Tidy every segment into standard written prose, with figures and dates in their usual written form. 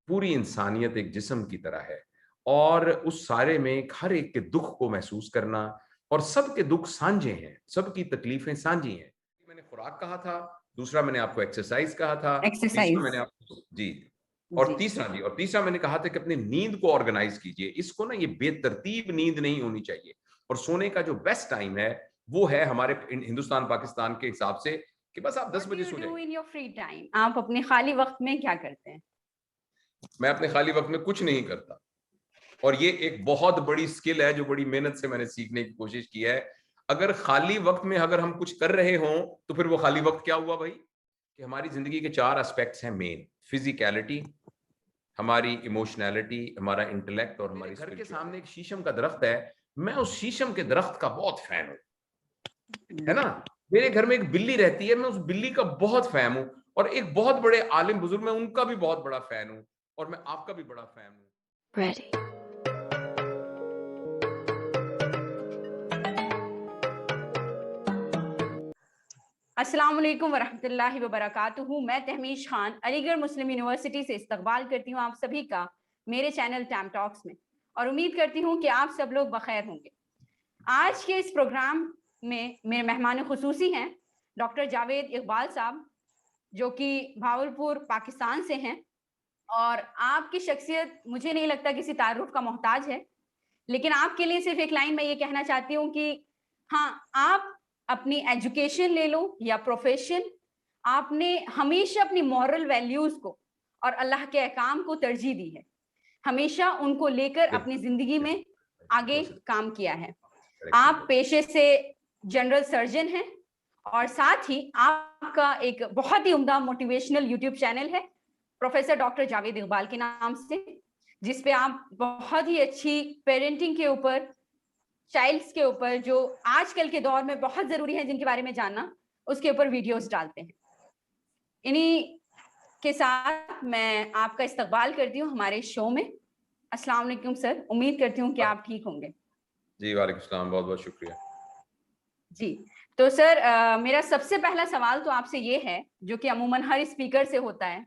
पूरी इंसानियत एक जिस्म की तरह है और उस सारे में हर एक के दुख को महसूस करना और सबके दुख साझे हैं, सबकी तकलीफें साझी हैं। मैंने खुराक कहा था, दूसरा मैंने आपको एक्सरसाइज कहा था, तीसरा एक्सरसाइज। मैंने आपको जी जी। और तीसरा मैंने कहा था कि अपनी नींद को ऑर्गेनाइज कीजिए। इसको ना ये बेतरतीब नींद नहीं होनी चाहिए और सोने का जो बेस्ट टाइम है वो है हमारे हिंदुस्तान पाकिस्तान के हिसाब से कि बस आप 10 व्हाट डू बजे यू सो डू जाइए। इन योर फ्री टाइम? आप अपने खाली वक्त में क्या करते हैं? मैं अपने खाली वक्त में कुछ नहीं करता और ये एक बहुत बड़ी स्किल है जो बड़ी मेहनत से मैंने सीखने की कोशिश की है। अगर खाली वक्त में अगर हम कुछ कर रहे हों तो फिर वो खाली वक्त क्या हुआ भाई? कि हमारी जिंदगी के 4 एस्पेक्ट्स हैं मेन, फिजिकलिटी, हमारी इमोशनैलिटी, हमारा इंटेलेक्ट और हमारी घर के सामने एक शीशम का दरख्त है। मैं उस शीशम के दरख्त का बहुत फैन हूँ, है ना? मेरे घर में एक बिल्ली रहती है, मैं उस बिल्ली का बहुत फैन हूँ और एक बहुत बड़े आलिम बुजुर्ग, मैं उनका भी बहुत बड़ा फैन हूँ और मैं आपका भी बड़ा फैन हूँ। रेडी। अस्सलाम वालेकुम वरहमतुल्लाहि वबरकातुहू। मैं तहमीश खान अलीगढ़ मुस्लिम यूनिवर्सिटी से इस्तकबाल करती हूँ आप सभी का मेरे चैनल टैम टॉक्स में और उम्मीद करती हूँ कि आप सब लोग बखैर होंगे। आज के इस प्रोग्राम में मेरे मेहमान खुसूसी हैं डॉक्टर जावेद इकबाल साहब, जो कि भावलपुर पाकिस्तान से हैं और आपकी शख्सियत मुझे नहीं लगता किसी तारुफ का मोहताज है, लेकिन आपके लिए सिर्फ एक लाइन मैं ये कहना चाहती हूँ कि हाँ, आप अपनी एजुकेशन ले लो या प्रोफेशन, आपने हमेशा अपनी मॉरल वैल्यूज को और अल्लाह के अहकाम को तरजीह दी है, हमेशा उनको लेकर अपनी जिंदगी में आगे काम किया है। आप पेशे से जनरल सर्जन हैं और साथ ही आपका एक बहुत ही उम्दा मोटिवेशनल यूट्यूब चैनल है प्रोफेसर डॉक्टर जावेद इकबाल के नाम से, जिस पे आप बहुत ही अच्छी पेरेंटिंग के ऊपर, चाइल्ड्स के ऊपर, जो आजकल के दौर में बहुत जरूरी है जिनके बारे में जानना, उसके ऊपर वीडियोस डालते हैं। इन्हीं के साथ मैं आपका इस्तकबाल करती हूँ हमारे शो में। अस्सलाम वालेकुम सर, उम्मीद करती हूँ कि आप ठीक होंगे। जी, वालेकुम सलाम, बहुत-बहुत शुक्रिया। जी, तो सर मेरा सबसे पहला सवाल तो आपसे ये है, जो कि अमूमन हर स्पीकर से होता है,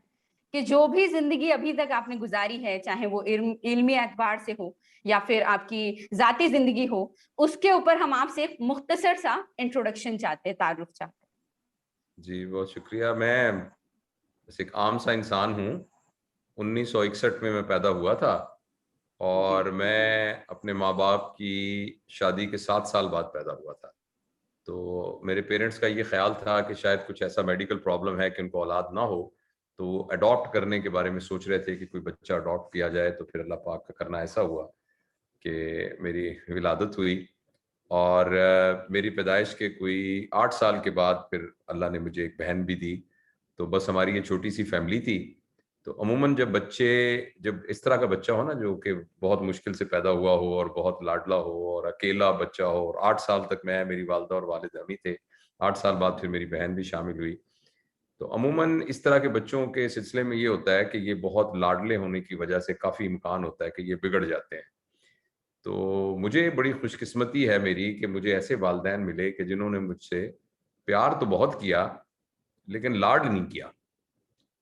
कि जो भी ज़िंदगी अभी तक आपने गुज़ारी है, चाहे वो इल्मी एतबार से हो या फिर आपकी ज़ाती ज़िंदगी हो, उसके ऊपर हम आपसे एक मुख्तसर सा इंट्रोडक्शन चाहते हैं, तारुफ चाहते हैं। जी, बहुत शुक्रिया। मैं बस एक आम सा इंसान हूँ। 1961 में मैं पैदा हुआ था जी, और मैं अपने माँ-बाप की शादी के 7 साल बाद पैदा हुआ था। तो मेरे पेरेंट्स का ये ख़्याल था कि शायद कुछ ऐसा मेडिकल प्रॉब्लम है कि उनको औलाद ना हो, तो वो अडॉप्ट करने के बारे में सोच रहे थे कि कोई बच्चा अडॉप्ट किया जाए, तो फिर अल्लाह पाक का करना ऐसा हुआ कि मेरी विलादत हुई और मेरी पैदाइश के कोई 8 साल के बाद फिर अल्लाह ने मुझे एक बहन भी दी। तो बस हमारी ये छोटी-सी फैमिली थी। तो अमूमन जब इस तरह का बच्चा हो ना जो कि बहुत मुश्किल से पैदा हुआ हो और बहुत लाडला हो और अकेला बच्चा हो और 8 साल तक मैं, मेरी वालिदा और वालिद हम ही थे। 8 साल बाद फिर मेरी बहन भी शामिल हुई। तो अमूमन इस तरह के बच्चों के सिलसिले में ये होता है कि ये बहुत लाडले होने की वजह से काफ़ी इम्कान होता है कि ये बिगड़ जाते हैं। तो मुझे बड़ी खुशकिस्मती है मेरी कि मुझे ऐसे वालिदैन मिले कि जिन्होंने मुझसे प्यार तो बहुत किया, लेकिन लाड नहीं किया।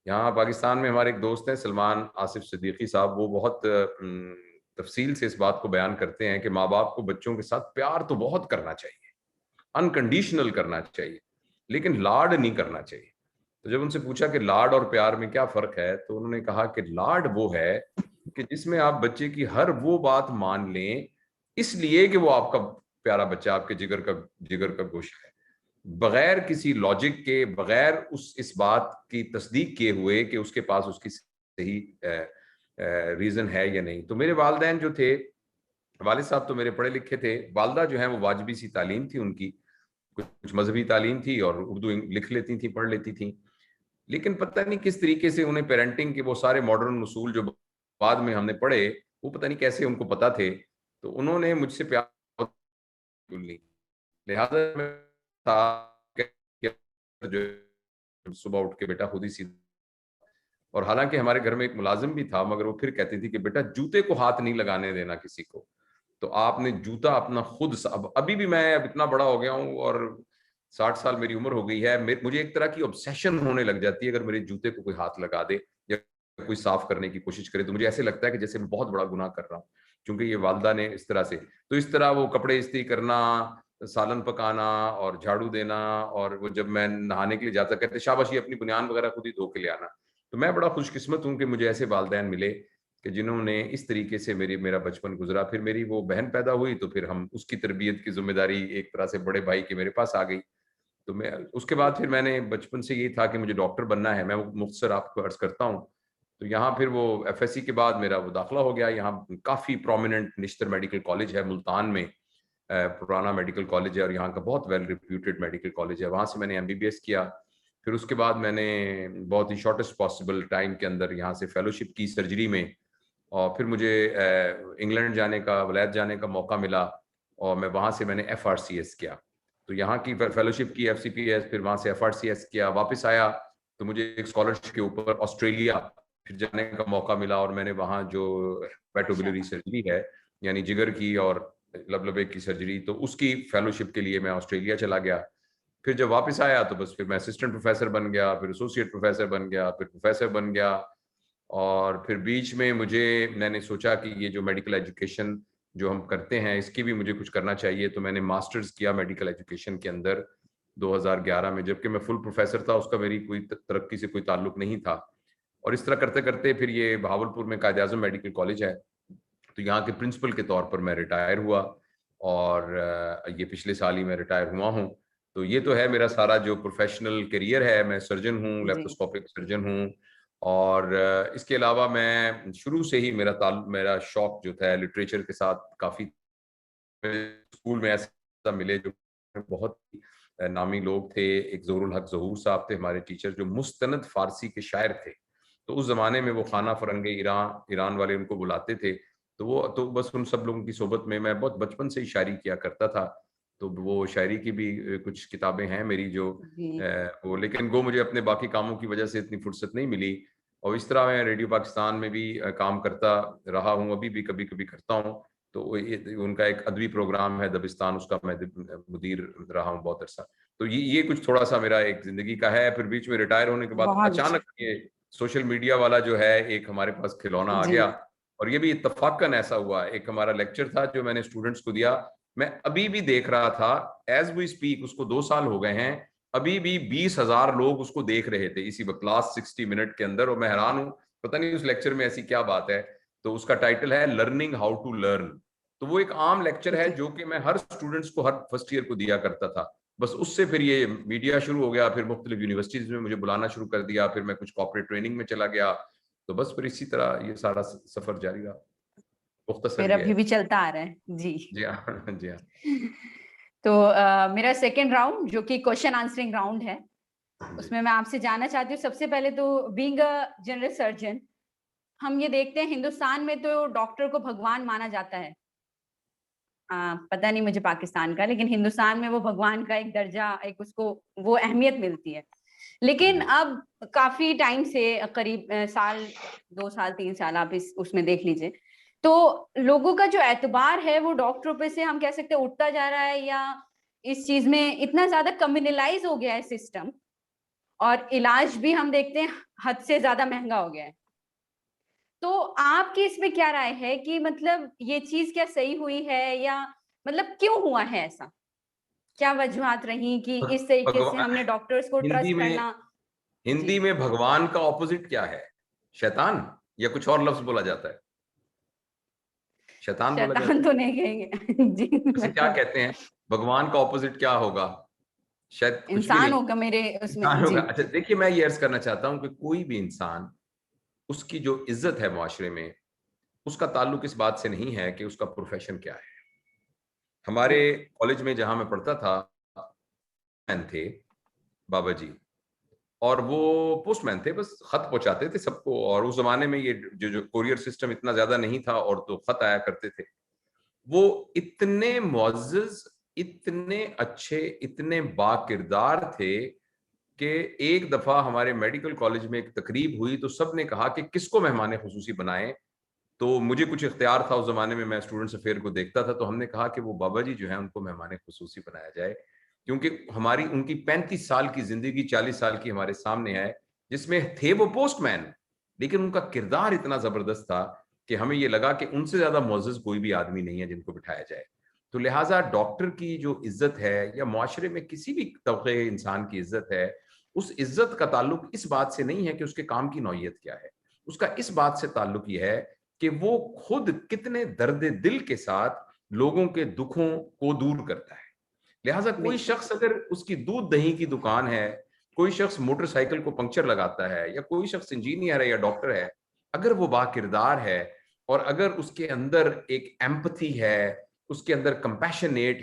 यहाँ पाकिस्तान में हमारे एक दोस्त हैं सलमान आसिफ सिद्दीकी साहब, वो बहुत तफ़सील से इस बात को बयान करते हैं कि माँ-बाप को बच्चों के साथ प्यार तो बहुत करना चाहिए, अनकंडीशनल करना चाहिए, लेकिन लाड नहीं करना चाहिए। तो जब उनसे पूछा कि लाड और प्यार में क्या फ़र्क है? तो उन्होंने कहा कि लाड वो है कि जिसमें आप बच्चे की हर वो बात मान लें, इसलिए कि वो आपका प्यारा बच्चा, आपके जिगर का गोश्त है। बगैर किसी लॉजिक के, बगैर इस बात की तस्दीक किए हुए कि उसके पास उसकी सही रीज़न है या नहीं। तो मेरे वालिदैन जो थे, वालिद साहब तो मेरे पढ़े लिखे थे, वालिदा जो हैं वो वाजिबी सी तालीम थी उनकी, कुछ मज़हबी तालीम थी और उर्दू लिख लेती थीं, पढ़ लेती थीं। लेकिन पता नहीं किस तरीके से उन्हें पेरेंटिंग के वो सारे मॉडर्न उसूल जो बाद में हमने पढ़े, वो पता नहीं कैसे उनको पता थे। तो उन्होंने मुझसे प्यार बिल्कुल नहीं। लिहाज़ा मैं था कि जो सुबह उठ के बेटा खुद ही सीधा, और हालाँकि हमारे घर में एक मुलाज़िम भी था, मगर वो फिर कहती थी कि बेटा जूते को हाथ नहीं लगाने देना किसी को। तो आपने जूता अपना खुद स अब अभी भी मैं अब इतना बड़ा हो गया हूँ और 60 साल मेरी उम्र हो गई है। मुझे एक तरह की ऑब्सेशन होने लग जाती है अगर मेरे जूते को कोई हाथ लगा दे या कोई साफ करने की कोशिश करे तो मुझे ऐसे लगता है कि जैसे मैं बहुत बड़ा गुनाह कर रहा हूँ, क्योंकि ये वालदा ने इस तरह से, तो इस तरह वो कपड़े इस्त्री करना, सालन पकाना और झाड़ू देना, और वो जब मैं नहाने के लिए जाता कहते शाबाश ये अपनी बुनियान वगैरह खुद ही धो के ले आना। तो मैं बड़ा खुशकिस्मत हूँ कि मुझे ऐसे वालिदैन मिले कि जिन्होंने इस तरीके से मेरा बचपन गुजरा। फिर मेरी वो बहन पैदा हुई तो फिर हम उसकी तरबियत की जिम्मेदारी एक तरह से बड़े भाई की मेरे पास आ गई। तो मैं उसके बाद फिर मैंने बचपन से यही था कि मुझे डॉक्टर बनना है। मैं मुख्तसर आपको अर्ज करता हूँ, तो यहाँ फिर वो एफएससी के बाद मेरा वो दाखिला हो गया। यहाँ काफ़ी प्रोमिनेंट निश्तर मेडिकल कॉलेज है मुल्तान में, पुराना मेडिकल कॉलेज है और यहाँ का बहुत वेल रिप्यूटेड मेडिकल कॉलेज है। वहाँ से मैंने एमबीबीएस किया। फिर उसके बाद मैंने बहुत ही शॉर्टेस्ट पॉसिबल टाइम के अंदर यहाँ से फेलोशिप की सर्जरी में, और फिर मुझे इंग्लैंड जाने का, वलैद जाने का मौका मिला, और मैं वहाँ से मैंने एफआरसीएस किया। तो यहाँ की फेलोशिप की एफसीपीएस, फिर वहाँ से एफआरसीएस किया, वापस आया तो मुझे एक स्कॉलरशिप के ऊपर ऑस्ट्रेलिया फिर जाने का मौका मिला, और मैंने वहाँ जो हेपेटोबिलियरी सर्जरी है यानी जिगर की और लबलबे की सर्जरी, तो उसकी फेलोशिप के लिए मैं ऑस्ट्रेलिया चला गया। फिर जब वापस आया तो बस फिर मैं असिस्टेंट प्रोफेसर बन गया, फिर एसोसिएट प्रोफेसर बन गया, फिर प्रोफेसर बन गया। और फिर बीच में मैंने सोचा कि ये जो मेडिकल एजुकेशन जो हम करते हैं इसकी भी मुझे कुछ करना चाहिए, तो मैंने मास्टर्स किया मेडिकल एजुकेशन के अंदर 2011 में, जबकि मैं फुल प्रोफेसर था, उसका मेरी कोई तरक्की से कोई ताल्लुक नहीं था। और इस तरह करते करते फिर ये बहावलपुर में कायद-ए-आज़म मेडिकल कॉलेज है, तो यहाँ के प्रिंसिपल के तौर पर मैं रिटायर हुआ, और ये पिछले साल ही मैं रिटायर हुआ हूँ। तो ये तो है मेरा सारा जो प्रोफेशनल करियर है। मैं सर्जन हूँ, जी। लेप्रोस्कोपिक सर्जन हूँ, और इसके अलावा मैं शुरू से ही मेरा शौक जो था लिटरेचर के साथ काफ़ी। स्कूल में ऐसा मिले जो बहुत नामी लोग थे। एक ज़हुरुल हक ज़हूर साहब थे हमारे टीचर, जो मुस्तनद फारसी के शायर थे। तो उस ज़माने में वो खाना फ़रंगे ईरान वाले उनको बुलाते थे। तो बस उन सब लोगों की सोबत में मैं बहुत बचपन से ही शायरी किया करता था। तो वो शायरी की भी कुछ किताबें हैं मेरी जो जी। वो, लेकिन वो मुझे अपने बाकी कामों की वजह से इतनी फुर्सत नहीं मिली। और इस तरह मैं रेडियो पाकिस्तान में भी काम करता रहा हूँ, अभी भी कभी-कभी करता हूँ। तो ये उनका एक अदबी प्रोग्राम है दबिस्तान, उसका मैं मुदीर रहा हूँ बहुत अरसा। तो ये कुछ थोड़ा-सा मेरा एक ज़िंदगी का है। फिर बीच में रिटायर होने के बाद बहुत अचानक अच्छा। ये सोशल मीडिया वाला जो है एक हमारे पास खिलौना आ जी। गया, और ये भी इत्तफ़ाक़न ऐसा हुआ। एक हमारा लेक्चर था जो मैंने स्टूडेंट्स को दिया, मैं अभी भी देख रहा था, एज़ वी स्पीक उसको 2 साल हो गए हैं, अभी भी 20,000 लोग उसको देख रहे थे इसी वक़्त लास्ट 60 मिनट के अंदर, और मैं हैरान हूँ, पता नहीं उस लेक्चर में ऐसी क्या बात है। तो उसका टाइटल है लर्निंग हाउ टू लर्न। तो वो एक आम लेक्चर है जी। जो कि मैं हर स्टूडेंट्स को हर फर्स्ट ईयर को दिया करता था। बस उससे फिर ये मीडिया शुरू हो गया, फिर मुख्तलिफ यूनिवर्सिटीज़ में मुझे बुलाना शुरू कर दिया, फिर मैं कुछ कॉर्पोरेट ट्रेनिंग में चला गया। तो बस फिर इसी तरह ये सारा सफ़र जारी रहा। मुख्तसर फिर ये अभी है। भी चलता आ रहा है। जी। जी हाँ, जी हाँ। तो मेरा सेकंड राउंड जो कि क्वेश्चन आंसरिंग राउंड है, जी। उसमें मैं आपसे जानना चाहती हूँ सबसे पहले तो बीइंग अ जनरल सर्जन, हम ये देखते हैं हिंदुस्तान में तो डॉक्टर को भगवान माना जाता है। पता नहीं मुझे पाकिस्तान का, लेकिन हिंदुस्तान में वो भगवान का एक दर्जा, एक उसको वो अहमियत मिलती है। लेकिन जी। अब काफ़ी टाइम से करीब साल, 2 साल, 3 साल आप इस उसमें देख लीजिए, तो लोगों का जो एतबार है वो डॉक्टरों पे से हम कह सकते हैं उठता जा रहा है, या इस चीज़ में इतना ज़्यादा कम्युनलाइज़ हो गया है सिस्टम, और इलाज भी हम देखते हैं हद से ज़्यादा महँगा हो गया है। तो आपकी इसमें क्या राय है कि मतलब ये चीज़ क्या सही हुई है, या मतलब क्यों हुआ है ऐसा? क्या वजूहात रहीं कि इस तरीके से भगवा हमने डॉक्टर्स को हिंदी ट्रस्ट में करना। हिंदी जी। में भगवान का ऑपोज़िट क्या है? शैतान, या कुछ और लफ्ज़ बोला जाता है? शैतान बोला शैतान जाता है? तो नहीं कहेंगे। जी, वैसे क्या मतलब कहते हैं? भगवान का ऑपोज़िट क्या होगा? शायद कुछ भी इंसान नहीं। होगा मेरे इंसान उसमें। होगा। जी। अच्छा देखिए, मैं ये अर्ज़ करना चाहता हूँ कि कोई भी इंसान, उसकी जो इज़्ज़त है मुआशरे में, उसका ताल्लुक इस बात से नहीं है कि उसका प्रोफ़ेशन क्या है। हमारे बिल्कुल। कॉलेज में जहाँ मैं पढ़ता था, मैन थे बाबा जी, और वो पोस्टमैन थे, बस खत पहुँचाते थे सबको, और उस ज़माने में ये जो कोरियर सिस्टम इतना ज़्यादा नहीं था, और तो खत आया करते थे। वो इतने मुअज़्ज़ज़, इतने अच्छे, इतने बाकिरदार थे कि एक दफ़ा हमारे मेडिकल कॉलेज में एक तकरीब हुई, तो सबने कहा कि किसको मेहमान खुसूसी बनाएँ? तो मुझे कुछ इख्तियार था, उस ज़माने में मैं स्टूडेंट्स अफ़ेयर को देखता था, तो हमने कहा कि वो बाबा जी जो हैं उनको मेहमान खुसूसी बनाया जाए। क्योंकि उनकी 35 साल की ज़िंदगी 40 साल की हमारे सामने है, जिसमें थे वो पोस्टमैन, लेकिन उनका किरदार इतना जबरदस्त था कि हमें ये लगा कि उनसे ज्यादा मुअज़्ज़ज़ कोई भी आदमी नहीं है जिनको बिठाया जाए। तो लिहाजा डॉक्टर की जो इज्जत है या मुआशरे में किसी भी तबके इंसान की इज्जत है, उस इज्जत का ताल्लुक इस बात से नहीं है कि उसके काम की नौइयत क्या है। उसका इस बात से ताल्लुक ये है कि वो खुद कितने दर्द दिल के साथ लोगों के दुखों को दूर करता है। लिहाजा कोई बिल्कुल। शख्स अगर उसकी दूध दही की दुकान है, कोई शख्स मोटरसाइकिल को पंक्चर लगाता है या कोई शख्स इंजीनियर है या डॉक्टर है, अगर वो बाकिरदार है और अगर उसके अंदर एक एम्पैथी है, उसके अंदर कंपैशनेट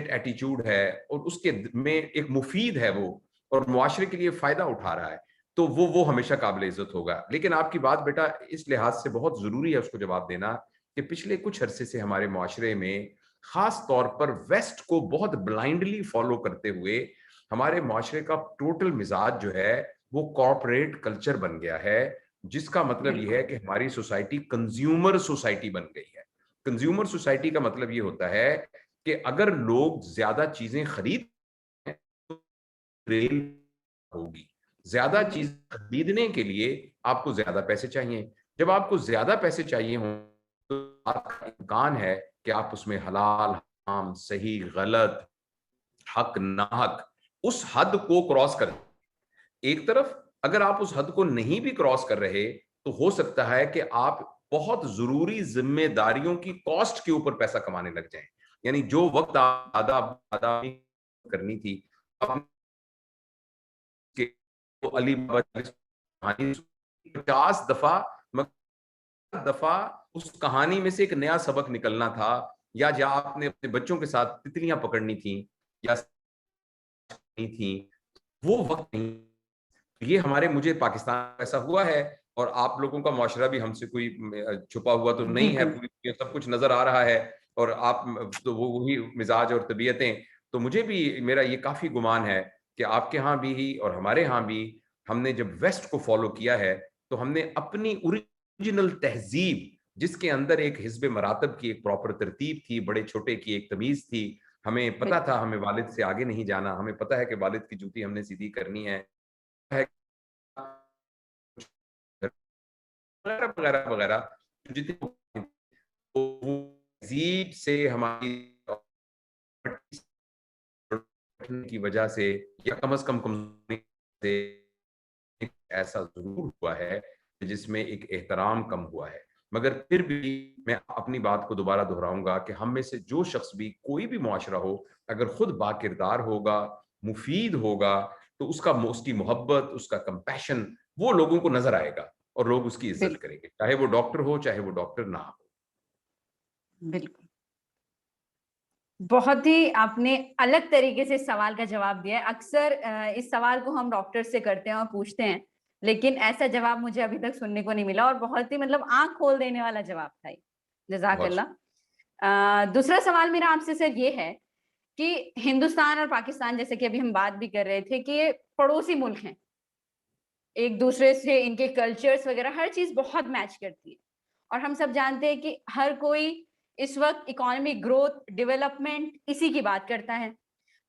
एटीट्यूड है और उसके में एक मुफीद है वो और मुआशरे के लिए फायदा उठा रहा है, तो वो हमेशा काबिल इज्जत होगा। लेकिन आपकी बात बेटा इस लिहाज से बहुत जरूरी है उसको जवाब देना कि पिछले कुछ अरसे से हमारे मुआशरे में खास तौर पर वेस्ट को बहुत ब्लाइंडली फॉलो करते हुए हमारे मुआशरे का टोटल मिजाज जो है वो कॉर्पोरेट कल्चर बन गया है, जिसका मतलब ये बिल्कुल। है कि हमारी सोसाइटी कंज्यूमर सोसाइटी बन गई है। कंज्यूमर सोसाइटी का मतलब ये होता है कि अगर लोग ज्यादा चीजें खरीद तो रेल होगी। ज्यादा चीज खरीदने के लिए आपको ज्यादा पैसे चाहिए। जब आपको ज्यादा पैसे चाहिए हों तो आपका इम्कान है कि आप उसमें हलाल, हराम, सही, गलत, हक, नाहक उस हद को क्रॉस कर। एक तरफ अगर आप उस हद को नहीं भी क्रॉस कर रहे तो हो सकता है कि आप बहुत जरूरी जिम्मेदारियों की कॉस्ट के ऊपर पैसा कमाने लग जाएं। यानी जो वक्त आधा आधा करनी थी, आप के तो अली बाबा की कहानी 50 दफा, मगर दफा उस कहानी में से एक नया सबक निकलना था, या आपने अपने बच्चों के साथ तितलियां पकड़नी थी या नहीं थी, वो वक्त नहीं। ये हमारे मुझे पाकिस्तान में ऐसा हुआ है और आप लोगों का मुआशरा भी हमसे कोई छुपा हुआ तो नहीं है, बिल्कुल। पूरी दुनिया सब कुछ नजर आ रहा है और आप तो वो वही मिजाज और तबीयतें। तो मुझे भी मेरा ये काफी गुमान है कि आपके यहाँ भी ही और हमारे यहाँ भी हमने जब वेस्ट को फॉलो किया है तो हमने अपनी ओरिजिनल तहजीब, जिसके अंदर एक हिस्ब मरातब की एक प्रॉपर तरतीब थी, बड़े छोटे की एक तमीज थी, हमें पता था हमें वालिद से आगे नहीं जाना, हमें पता है कि वालिद की जूती हमने सीधी करनी है वगैरह वगैरह वगैरह, जितनी तहजीब से हमारी की वजह से या कम से कम से ऐसा जरूर हुआ है जिसमें एक एहतराम कम हुआ है। मगर फिर भी मैं अपनी बात को दोबारा दोहराऊंगा कि हम में से जो शख्स भी कोई भी मुआशरा हो, अगर खुद बाकिरदार होगा, मुफीद होगा, तो उसकी मोहब्बत, उसका कंपैशन वो लोगों को नजर आएगा और लोग उसकी इज्जत बिल्कुल। करेंगे, चाहे वो डॉक्टर हो चाहे वो डॉक्टर ना हो। बिल्कुल। बहुत ही आपने अलग तरीके से इस सवाल का जवाब दिया है। अक्सर इस सवाल को हम डॉक्टर से करते हैं और पूछते हैं, लेकिन ऐसा जवाब मुझे अभी तक सुनने को नहीं मिला और बहुत ही मतलब आँख खोल देने वाला जवाब था ये। बहुत जज़ाकल्लाह। दूसरा सवाल मेरा आपसे सर ये है कि हिंदुस्तान और पाकिस्तान, जैसे कि अभी हम बात भी कर रहे थे, कि ये पड़ोसी मुल्क हैं। एक दूसरे से इनके कल्चर्स वगैरह हर चीज़ बहुत मैच करती है। और हम सब जानते हैं कि हर कोई इस वक़्त इकोनॉमिक ग्रोथ, डेवलपमेंट इसी की बात करता है।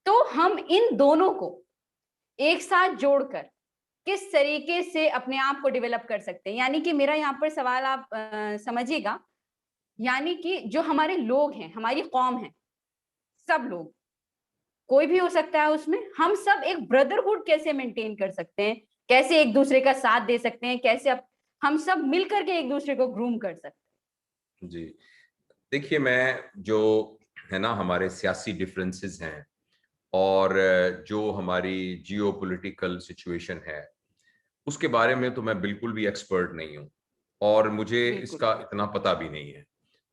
तो हम इन दोनों को एक साथ जोड़कर किस तरीके से अपने आप को डेवलप कर सकते हैं? यानी कि मेरा यहाँ पर सवाल आप समझिएगा, यानी कि जो हमारे लोग हैं, हमारी कौम है, सब लोग, कोई भी हो सकता है उसमें, हम सब एक ब्रदरहुड कैसे मेंटेन कर सकते हैं? कैसे एक दूसरे का साथ दे सकते हैं? कैसे हम सब मिलकर के एक दूसरे को ग्रूम कर सकते जी, देखिए मैं जो है ना हमारे सियासी डिफरेंसेस हैं और जो हमारी जियोपॉलिटिकल सिचुएशन है उसके बारे में तो मैं बिल्कुल भी एक्सपर्ट नहीं हूँ और मुझे हैं? बिल्कुल। इसका इतना पता भी नहीं है।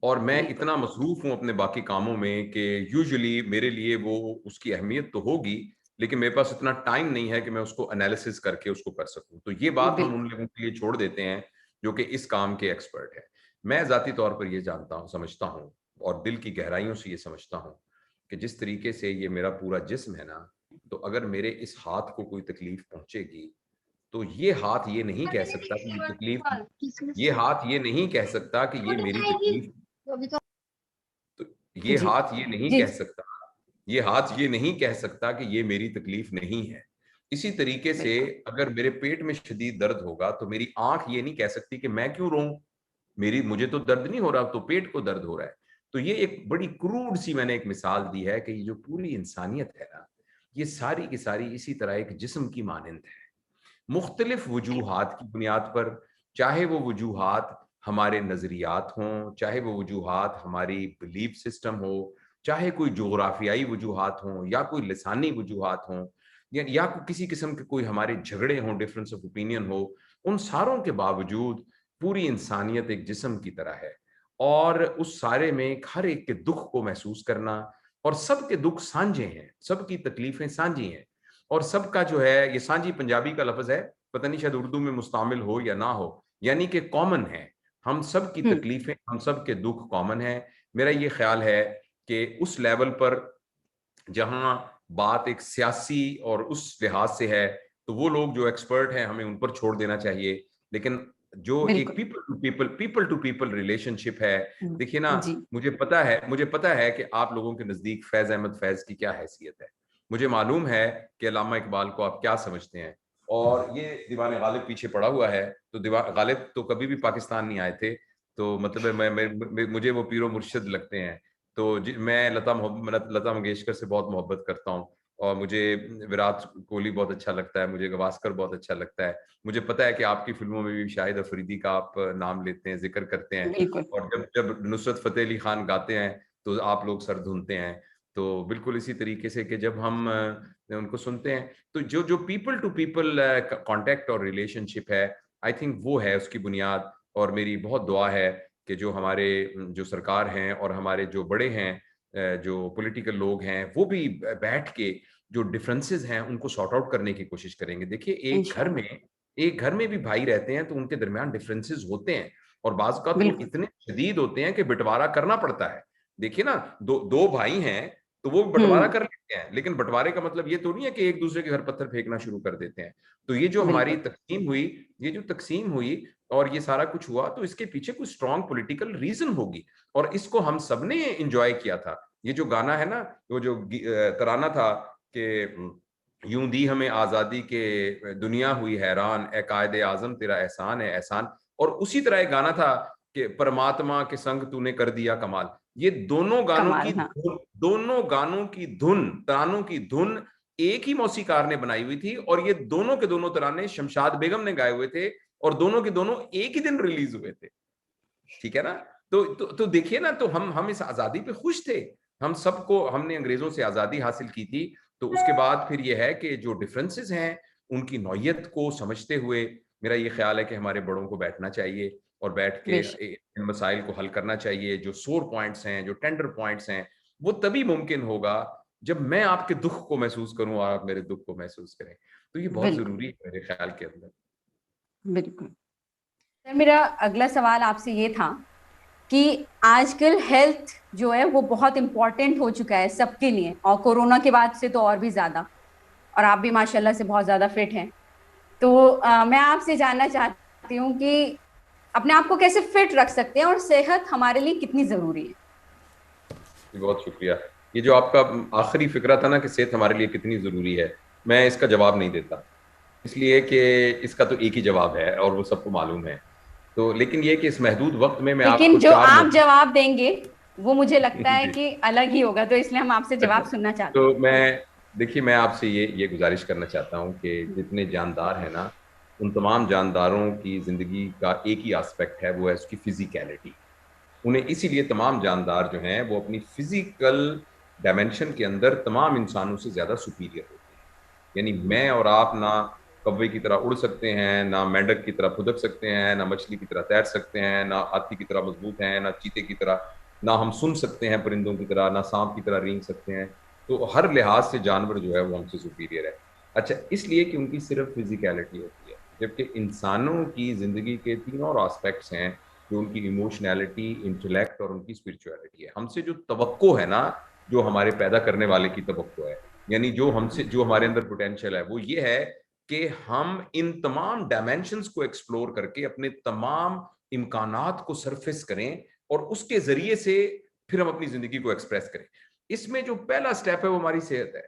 और मैं बिल्कुल। इतना मसरूफ हूँ अपने बाकी कामों में कि यूजुअली मेरे लिए वो उसकी अहमियत तो होगी, लेकिन मेरे पास इतना टाइम नहीं है कि मैं उसको एनालिसिस करके उसको कर सकूं। तो ये बात हम उन बिल्कुल। लोगों के लिए छोड़ देते हैं जो कि इस काम के एक्सपर्ट है। मैं जाती तौर पर ये जानता हूँ, समझता हूँ और दिल की गहराइयों से ये समझता हूँ कि जिस तरीके से ये मेरा पूरा जिस्म है ना, तो अगर मेरे इस हाथ को कोई तकलीफ पहुंचेगी तो ये हाथ ये नहीं कह सकता कि ये हाथ ये नहीं कह सकता कि ये मेरी तकलीफ, तो ये जी। हाथ ये नहीं जी। कह सकता, ये हाथ ये नहीं कह सकता कि ये मेरी तकलीफ नहीं है। इसी तरीके से अगर मेरे पेट में शदीद दर्द होगा तो मेरी आंख ये नहीं कह सकती कि मैं क्यों रोऊं, मुझे तो दर्द नहीं हो रहा, तो पेट को दर्द हो रहा है। तो ये एक बड़ी क्रूड सी मैंने एक मिसाल दी है कि ये जो पूरी इंसानियत है ना, ये सारी की सारी इसी तरह एक जिस्म की मानंद है, मुख्तलिफ वजूहात की बुनियाद पर। चाहे वो वजूहात हमारे नजरियात हों, चाहे वो वजूहात हमारी बिलीफ सिस्टम हो, चाहे कोई जोग्राफियाई वजूहात हों या कोई लिसानी वजूहात हों, या किसी किस्म के कोई हमारे झगड़े हों, डिफरेंस ऑफ ओपिनियन हो, उन सारों के बावजूद पूरी इंसानियत एक जिस्म की तरह है। और उस सारे में हर एक के दुख को महसूस करना, और सबके दुख साझे हैं, सबकी तकलीफें साझी हैं, और सबका जो है, ये सांझी पंजाबी का लफ्ज है, पता नहीं शायद उर्दू में मुस्तामिल हो या ना हो, यानी कि कॉमन है। हम सब की तकलीफें, हम सब के दुख कॉमन है। मेरा ये ख्याल है कि उस लेवल पर जहां बात एक सियासी और उस लिहाज से है, तो वो लोग जो एक्सपर्ट हैं हमें उन पर छोड़ देना चाहिए। लेकिन जो एक बिल्कुल। पीपल टू पीपल रिलेशनशिप है, देखिए ना, जी। मुझे पता है कि आप लोगों के नजदीक फैज अहमद फैज की क्या हैसियत है। मुझे मालूम है कि अल्लामा इकबाल को आप क्या समझते हैं। और ये दीवाने गालिब पीछे पड़ा हुआ है, तो गालिब तो कभी भी पाकिस्तान नहीं आए थे, तो मतलब मुझे वो पीरो मुर्शिद लगते हैं। तो मैं लता मंगेशकर से बहुत मोहब्बत करता हूँ, और मुझे विराट कोहली बहुत अच्छा लगता है, मुझे गवास्कर बहुत अच्छा लगता है। मुझे पता है कि आपकी फिल्मों में भी शाहिद अफरीदी का आप नाम लेते हैं, जिक्र करते हैं, बिल्कुल। और जब जब नुसरत फतेह अली खान गाते हैं तो आप लोग सर धुनते हैं। तो बिल्कुल इसी तरीके से कि जब हम उनको सुनते हैं, तो जो जो पीपल टू पीपल कांटेक्ट और रिलेशनशिप है, आई थिंक वो है उसकी बुनियाद। और मेरी बहुत दुआ है कि जो हमारे जो सरकार हैं और हमारे जो बड़े हैं, जो पॉलिटिकल लोग हैं, वो भी बैठ के जो डिफरेंसेस हैं उनको सॉर्ट आउट करने की कोशिश करेंगे। देखिए, इंशाल्लाह। एक घर में भी भाई रहते हैं तो उनके दरमियान डिफरेंसेस होते हैं, और बाज़ औक़ात वो बिल्कुल। इतने शदीद होते हैं कि बंटवारा करना पड़ता है। देखिए ना, दो भाई हैं तो वो बंटवारा कर लेते हैं, लेकिन बंटवारे का मतलब ये तो नहीं है कि एक दूसरे के घर पत्थर फेंकना शुरू कर देते हैं। तो ये जो हमारी बिल्कुल। तकसीम हुई, ये जो तकसीम हुई और ये सारा कुछ हुआ, तो इसके पीछे कुछ स्ट्रॉन्ग पॉलिटिकल रीजन होगी, और इसको हम सब ने एंजॉय किया था। ये जो गाना है ना, वो जो तराना था कि यूं दी हमें आजादी के दुनिया हुई हैरान, ए कायदे आजम तेरा एहसान है एहसान। और उसी तरह एक गाना था कि परमात्मा के संग तूने कर दिया कमाल। ये कमाल। हाँ। दोनों गानों की धुन, तरानों की धुन एक ही मौसीकार ने बनाई हुई थी, और ये दोनों के दोनों तराने शमशाद बेगम ने गाए हुए थे, और दोनों के दोनों एक ही दिन रिलीज हुए थे। ठीक है ना? तो देखिए ना, तो हम इस आजादी पे खुश थे। हम सबको, हमने अंग्रेजों से आजादी हासिल की थी। तो उसके बाद फिर ये है कि जो डिफरेंसेस हैं उनकी नौयत को समझते हुए, मेरा ये ख्याल है कि हमारे बड़ों को बैठना चाहिए और बैठ के बेशक। इन मसाइल को हल करना चाहिए। जो सोर पॉइंट्स हैं, जो टेंडर पॉइंट्स हैं, वो तभी मुमकिन होगा जब मैं आपके दुख को महसूस करूं और आप मेरे दुख को महसूस करें। तो ये बहुत बिल्कुल। जरूरी है मेरे ख्याल के अंदर। बिल्कुल। सर, मेरा अगला सवाल आपसे ये था कि आजकल हेल्थ जो है वो बहुत इम्पोर्टेंट हो चुका है सबके लिए, और कोरोना के बाद से तो और भी ज्यादा। और आप भी माशाल्लाह से बहुत ज्यादा फिट हैं। तो मैं आपसे जानना चाहती हूँ कि अपने आप को कैसे फिट रख सकते हैं और सेहत हमारे लिए कितनी जरूरी है। बहुत शुक्रिया। ये जो आपका आखिरी फिक्रा था ना कि सेहत हमारे लिए कितनी जरूरी है, मैं इसका जवाब नहीं देता, इसलिए कि इसका तो एक ही जवाब है और वो सबको मालूम है। तो लेकिन ये कि इस महदूद वक्त में मैं लेकिन आपको जो चार आप जवाब देंगे वो मुझे लगता है जी। कि अलग ही होगा, तो इसलिए हम आपसे जवाब अच्छा, सुनना चाहते तो मैं आपसे ये गुजारिश करना चाहता हूँ कि जितने जानदार हैं ना, उन तमाम जानदारों की जिंदगी का एक ही एस्पेक्ट है, वो है उसकी फिजिकलिटी। उन्हें इसीलिए तमाम जानदार जो हैं वो अपनी फिजिकल डायमेंशन के अंदर तमाम इंसानों से ज्यादा सुपीरियर होते हैं। यानी मैं और आप ना कौवे की तरह उड़ सकते हैं, ना मेंढक की तरह फुदक सकते हैं, ना मछली की तरह तैर सकते हैं, ना हाथी की तरह मजबूत हैं, ना चीते की तरह, ना हम सुन सकते हैं परिंदों की तरह, ना सांप की तरह रेंग सकते हैं। तो हर लिहाज से जानवर जो है वो हमसे सुपीरियर है। अच्छा, इसलिए कि उनकी सिर्फ फिजिकलिटी होती है, जबकि इंसानों की जिंदगी के तीन और एस्पेक्ट्स हैं, जो उनकी इमोशनैलिटी, इंटेलेक्ट और उनकी स्पिरिचुअलिटी है। हमसे जो तवक्को है ना, जो हमारे पैदा करने वाले की तवक्को है, यानी जो हमारे अंदर पोटेंशियल है, वो ये है कि हम इन तमाम डायमेंशंस को एक्सप्लोर करके अपने तमाम इम्कानात को सरफेस करें, और उसके जरिए से फिर हम अपनी जिंदगी को एक्सप्रेस करें। इसमें जो पहला स्टेप है वो हमारी सेहत है।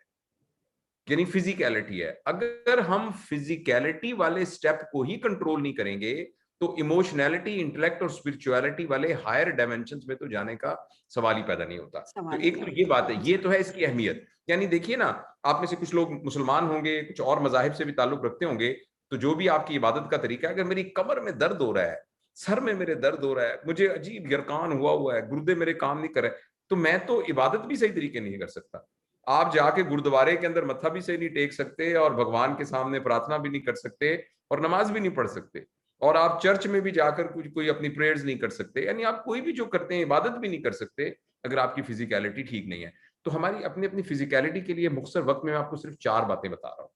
यानी फिजिकलिटी है। अगर हम फिजिकलिटी वाले स्टेप को ही कंट्रोल नहीं करेंगे तो इमोशनैलिटी, इंटेलेक्ट और स्पिरिचुअलिटी वाले हायर डायमेंशंस में तो जाने का सवाल ही पैदा नहीं होता। तो सवाल ही एक नहीं तो ये बात है, होता। ये तो है इसकी अहमियत। यानी देखिए ना, आप में से कुछ लोग मुसलमान होंगे, कुछ और मजाहिब से भी ताल्लुक रखते होंगे, तो जो भी आपकी इबादत का तरीका है, अगर मेरी कमर में दर्द हो रहा है, सर में मेरे दर्द हो रहा है, मुझे अजीब यरकान हुआ है, गुर्दे मेरे काम नहीं कर रहे, तो मैं तो इबादत भी सही तरीके नहीं कर सकता। आप जाके गुरुद्वारे के अंदर मत्था भी सही नहीं टेक सकते और भगवान के सामने प्रार्थना भी नहीं कर सकते और नमाज भी नहीं पढ़ सकते, और आप चर्च में भी जाकर कुछ कोई अपनी प्रेयर्स नहीं कर सकते, यानी आप कोई भी जो करते हैं इबादत भी नहीं कर सकते अगर आपकी फिजिकलिटी ठीक नहीं है। तो हमारी अपनी अपनी फिजिकलिटी के लिए मुख्तसर वक्त में मैं आपको सिर्फ 4 बातें बता रहा हूँ,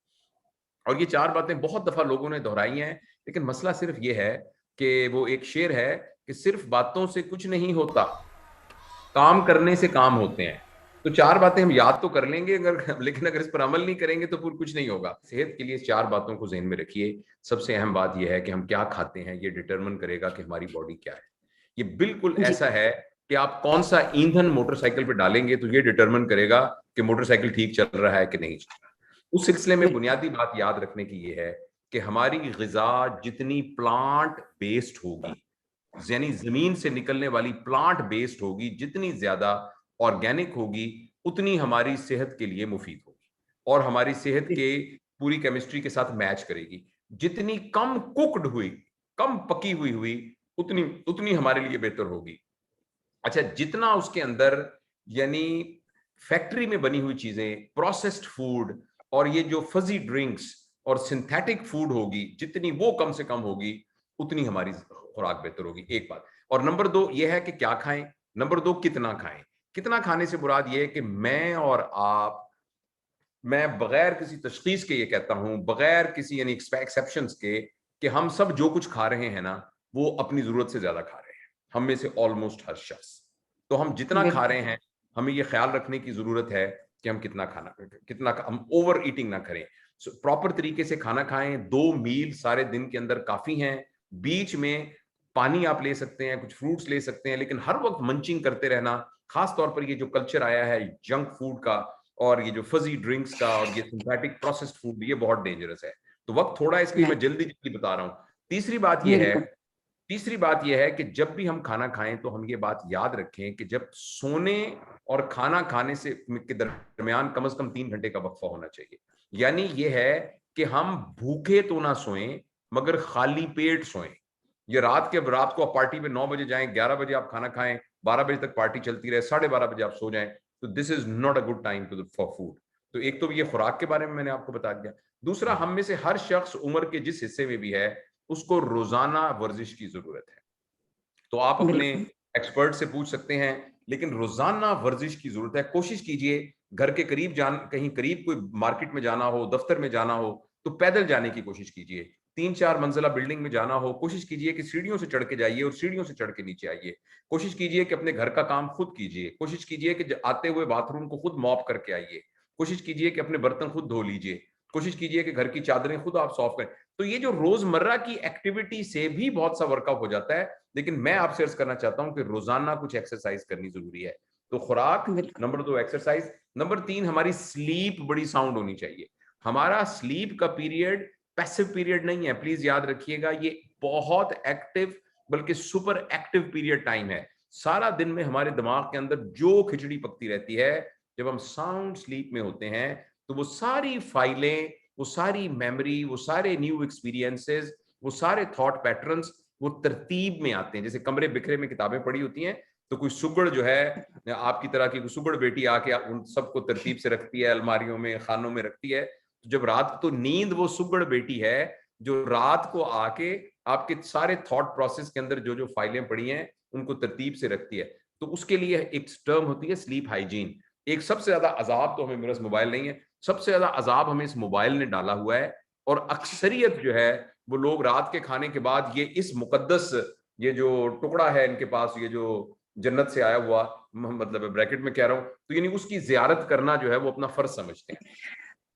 और ये 4 बातें बहुत दफा लोगों ने दोहराई हैं, लेकिन मसला सिर्फ ये है कि वो एक शेर है कि सिर्फ बातों से कुछ नहीं होता, काम करने से काम होते हैं। तो 4 बातें हम याद तो कर लेंगे अगर, लेकिन अगर इस पर अमल नहीं करेंगे तो फिर कुछ नहीं होगा। सेहत के लिए 4 बातों को ज़हन में रखिए। सबसे अहम बात यह है कि हम क्या खाते हैं, ये डिटरमिन करेगा कि हमारी बॉडी क्या है। ये बिल्कुल जी। ऐसा है कि आप कौन सा ईंधन मोटरसाइकिल पे डालेंगे तो ये डिटरमिन करेगा कि मोटरसाइकिल ठीक चल रहा है कि नहीं चल रहा। उस सिलसिले में बिल्कुल। बुनियादी बात याद रखने की ये है कि हमारी ग़िज़ा जितनी प्लांट बेस्ड होगी, यानी जमीन से निकलने वाली प्लांट बेस्ड होगी, जितनी ज्यादा ऑर्गेनिक होगी उतनी हमारी सेहत के लिए मुफीद होगी और हमारी सेहत के पूरी केमिस्ट्री के साथ मैच करेगी। जितनी कम कुक्ड हुई, कम पकी हुई उतनी उतनी हमारे लिए बेहतर होगी। अच्छा, जितना उसके अंदर यानी फैक्ट्री में बनी हुई चीजें, प्रोसेस्ड फूड और ये जो फजी ड्रिंक्स और सिंथेटिक फूड होगी, जितनी वो कम से कम होगी उतनी हमारी खुराक बेहतर होगी। एक बात। और नंबर 2 ये है कि क्या खाएं, नंबर 2 कितना खाएं। कितना खाने से मुराद ये है कि मैं और आप, मैं बगैर किसी तशखीस के ये कहता हूं, बगैर किसी यानी एक्सेप्शंस के, कि हम सब जो कुछ खा रहे हैं ना वो अपनी जरूरत से ज्यादा खा रहे हैं, हम में से ऑलमोस्ट हर शख्स। तो हम जितना खा बिल्कुल। रहे हैं हमें ये ख्याल रखने की जरूरत है कि हम कितना हम ओवर ईटिंग ना करें। प्रॉपर तरीके से खाना खाएं। 2 मील सारे दिन के अंदर काफी हैं। बीच में पानी आप ले सकते हैं, कुछ फ्रूट्स ले सकते हैं, लेकिन हर वक्त मंचिंग करते रहना, खास तौर पर ये जो कल्चर आया है जंक फूड का और ये जो फजी ड्रिंक्स का और ये सिंथेटिक प्रोसेस्ड फूड, ये बहुत डेंजरस है। तो वक्त थोड़ा है, इसलिए मैं नहीं। जल्दी जल्दी बता रहा हूं। तीसरी बात यह है बिल्कुल। तीसरी बात यह है कि जब भी हम खाना खाएं तो हम ये बात याद रखें कि जब सोने और खाना खाने से के दरमियान कम से कम 3 घंटे का वक्फा होना चाहिए। यानी ये है कि हम भूखे तो ना सोएं मगर खाली पेट सोएं। ये रात को आप पार्टी पे 9 बजे जाएं, 11 बजे आप खाना खाएं, 12 बजे तक पार्टी चलती रहे, 12:30 बजे आप सो जाएं, तो this is not a good time for food. तो एक तो ये खुराक के बारे में मैंने आपको बता दिया। दूसरा, हम में से हर शख्स उम्र के जिस हिस्से में भी है उसको रोजाना वर्जिश की जरूरत है। तो आप अपने बिल्कुल। एक्सपर्ट से पूछ सकते हैं, लेकिन रोजाना वर्जिश की जरूरत है। कोशिश कीजिए घर के करीब कहीं करीब कोई मार्केट में जाना हो, दफ्तर में जाना हो तो पैदल जाने की कोशिश कीजिए। 3-4 मंजिला बिल्डिंग में जाना हो, कोशिश कीजिए कि सीढ़ियों से चढ़ के जाइए और सीढ़ियों से चढ़ के नीचे आइए। कोशिश कीजिए कि अपने घर का काम खुद कीजिए। कोशिश कीजिए कि आते हुए बाथरूम को खुद मॉप करके आइए। कोशिश कीजिए कि अपने बर्तन खुद धो लीजिए। कोशिश कीजिए कि घर की चादरें खुद आप साफ करें। तो ये जो रोजमर्रा की एक्टिविटी से भी बहुत सा वर्कआउट हो जाता है, लेकिन मैं आपसे अर्ज करना चाहता हूं कि रोजाना कुछ एक्सरसाइज करनी जरूरी है। तो खुराक, बिल्कुल। नंबर 2 एक्सरसाइज, नंबर 3 हमारी स्लीप बड़ी साउंड होनी चाहिए। हमारा स्लीप का पीरियड पैसिव पीरियड नहीं है, प्लीज याद रखिएगा। ये बहुत एक्टिव बल्कि सुपर एक्टिव पीरियड टाइम है। सारा दिन में हमारे दिमाग के अंदर जो खिचड़ी पकती रहती है, जब हम साउंड स्लीप में होते हैं तो वो सारी फाइलें, वो सारी मेमोरी, वो सारे न्यू एक्सपीरियंसेस, वो सारे थॉट पैटर्न्स वो तरतीब में आते हैं। जैसे कमरे बिखरे में किताबें पड़ी होती हैं तो कोई सुगड़ जो है आपकी तरह की सुगड़ बेटी आके उन सबको तरतीब से रखती है, अलमारियों में, खानों में रखती है। तो जब रात, तो नींद वो सुगड़ बेटी है जो रात को आके आपके सारे थॉट प्रोसेस के अंदर जो जो फाइलें पड़ी हैं उनको तरतीब से रखती है। तो उसके लिए एक टर्म होती है स्लीप हाइजीन। एक सबसे ज्यादा अजाब तो हमें मेरा मोबाइल नहीं है, सबसे ज्यादा अजाब हमें इस मोबाइल ने डाला हुआ है। और अक्सरियत जो है वो लोग रात के खाने के बाद ये इस मुकद्दस, ये जो टुकड़ा है इनके पास, ये जो जन्नत से आया हुआ, मतलब ब्रैकेट में कह रहा हूं, तो यानी उसकी जियारत करना जो है वो अपना फर्ज समझते हैं।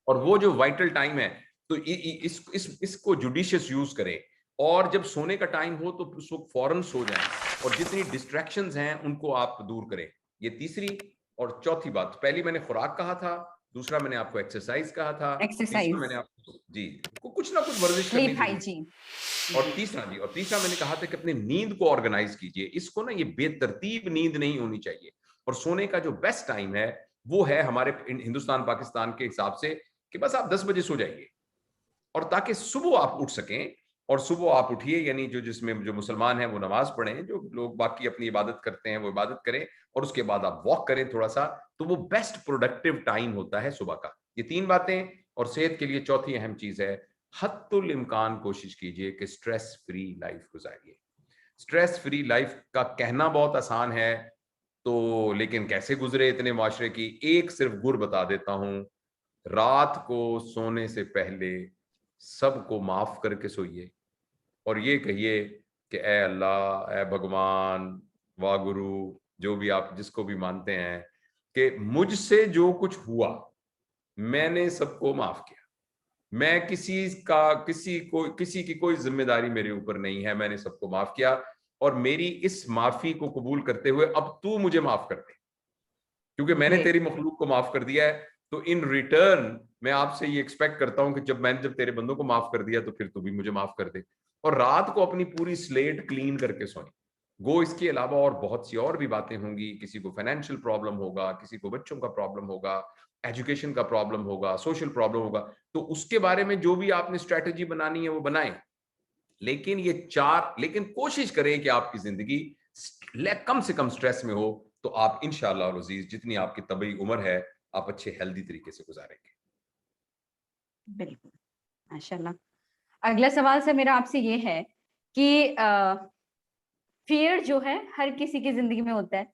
और वो जो वाइटल टाइम है तो इसको जुडिशियस यूज करें। और जब सोने का टाइम हो तो उस वक्त फौरन सो जाएं और जितनी डिस्ट्रैक्शंस हैं उनको आप दूर करें। ये तीसरी और चौथी बात। पहली मैंने खुराक कहा था, दूसरा मैंने आपको एक्सरसाइज कहा था, तीसरा मैंने एक्सरसाइज, आपको जी कुछ ना कुछ वर्जिश करनी स्लीप जरूरी है। हाइजीन। और तीसरा मैंने कहा था कि अपनी नींद को ऑर्गेनाइज कीजिए। इसको ना, ये बेतरतीब नींद नहीं होनी चाहिए। और सोने का जो बेस्ट टाइम है वो है हमारे हिंदुस्तान पाकिस्तान के हिसाब से कि बस आप 10 बजे सो जाइए, और ताकि सुबह आप उठ सकें। और सुबह आप उठिए, यानी जिसमें जो मुसलमान हैं वो नमाज पढ़ें, जो लोग बाकी अपनी इबादत करते हैं वो इबादत करें, और उसके बाद आप वॉक करें थोड़ा सा। तो वो बेस्ट प्रोडक्टिव टाइम होता है सुबह का। ये 3 बातें। और सेहत के लिए चौथी अहम चीज है, हत्तुल इम्कान कोशिश कीजिए कि स्ट्रेस फ्री लाइफ गुजारिए। स्ट्रेस फ्री लाइफ का कहना बहुत आसान है, तो लेकिन कैसे गुजरे इतने माशरे की। एक सिर्फ गुर बता देता हूं, रात को सोने से पहले सबको माफ करके सोइए, और ये कहिए कि ए अल्लाह, ए भगवान, वाह गुरु, जो भी आप जिसको भी मानते हैं, कि मुझसे जो कुछ हुआ मैंने सबको माफ किया। मैं किसी की कोई जिम्मेदारी मेरे ऊपर नहीं है, मैंने सबको माफ किया। और मेरी इस माफी को कबूल करते हुए अब तू मुझे माफ कर दे, क्योंकि मैंने ग्रेट। तेरी मखलूक को माफ कर दिया है। तो इन रिटर्न मैं आपसे ये एक्सपेक्ट करता हूं कि जब तेरे बंदों को माफ कर दिया तो फिर तू भी मुझे माफ कर दे। और रात को अपनी पूरी स्लेट क्लीन करके सोएं। गो इसके अलावा और बहुत सी और भी बातें होंगी। किसी को फाइनेंशियल प्रॉब्लम होगा, किसी को बच्चों का प्रॉब्लम होगा, एजुकेशन का प्रॉब्लम होगा, सोशल प्रॉब्लम होगा, तो उसके बारे में जो भी आपने स्ट्रेटेजी बनानी है वो बनाएं। लेकिन कोशिश करें कि आपकी जिंदगी कम से कम स्ट्रेस में हो, तो आप इंशाअल्लाह अज़ीज जितनी आपकी तबी उम्र है आप अच्छे हेल्दी तरीके से गुजारेंगे। बिल्कुल, माशाल्लाह। अगला सवाल सर मेरा आपसे ये है कि फियर जो है हर किसी की जिंदगी में होता है,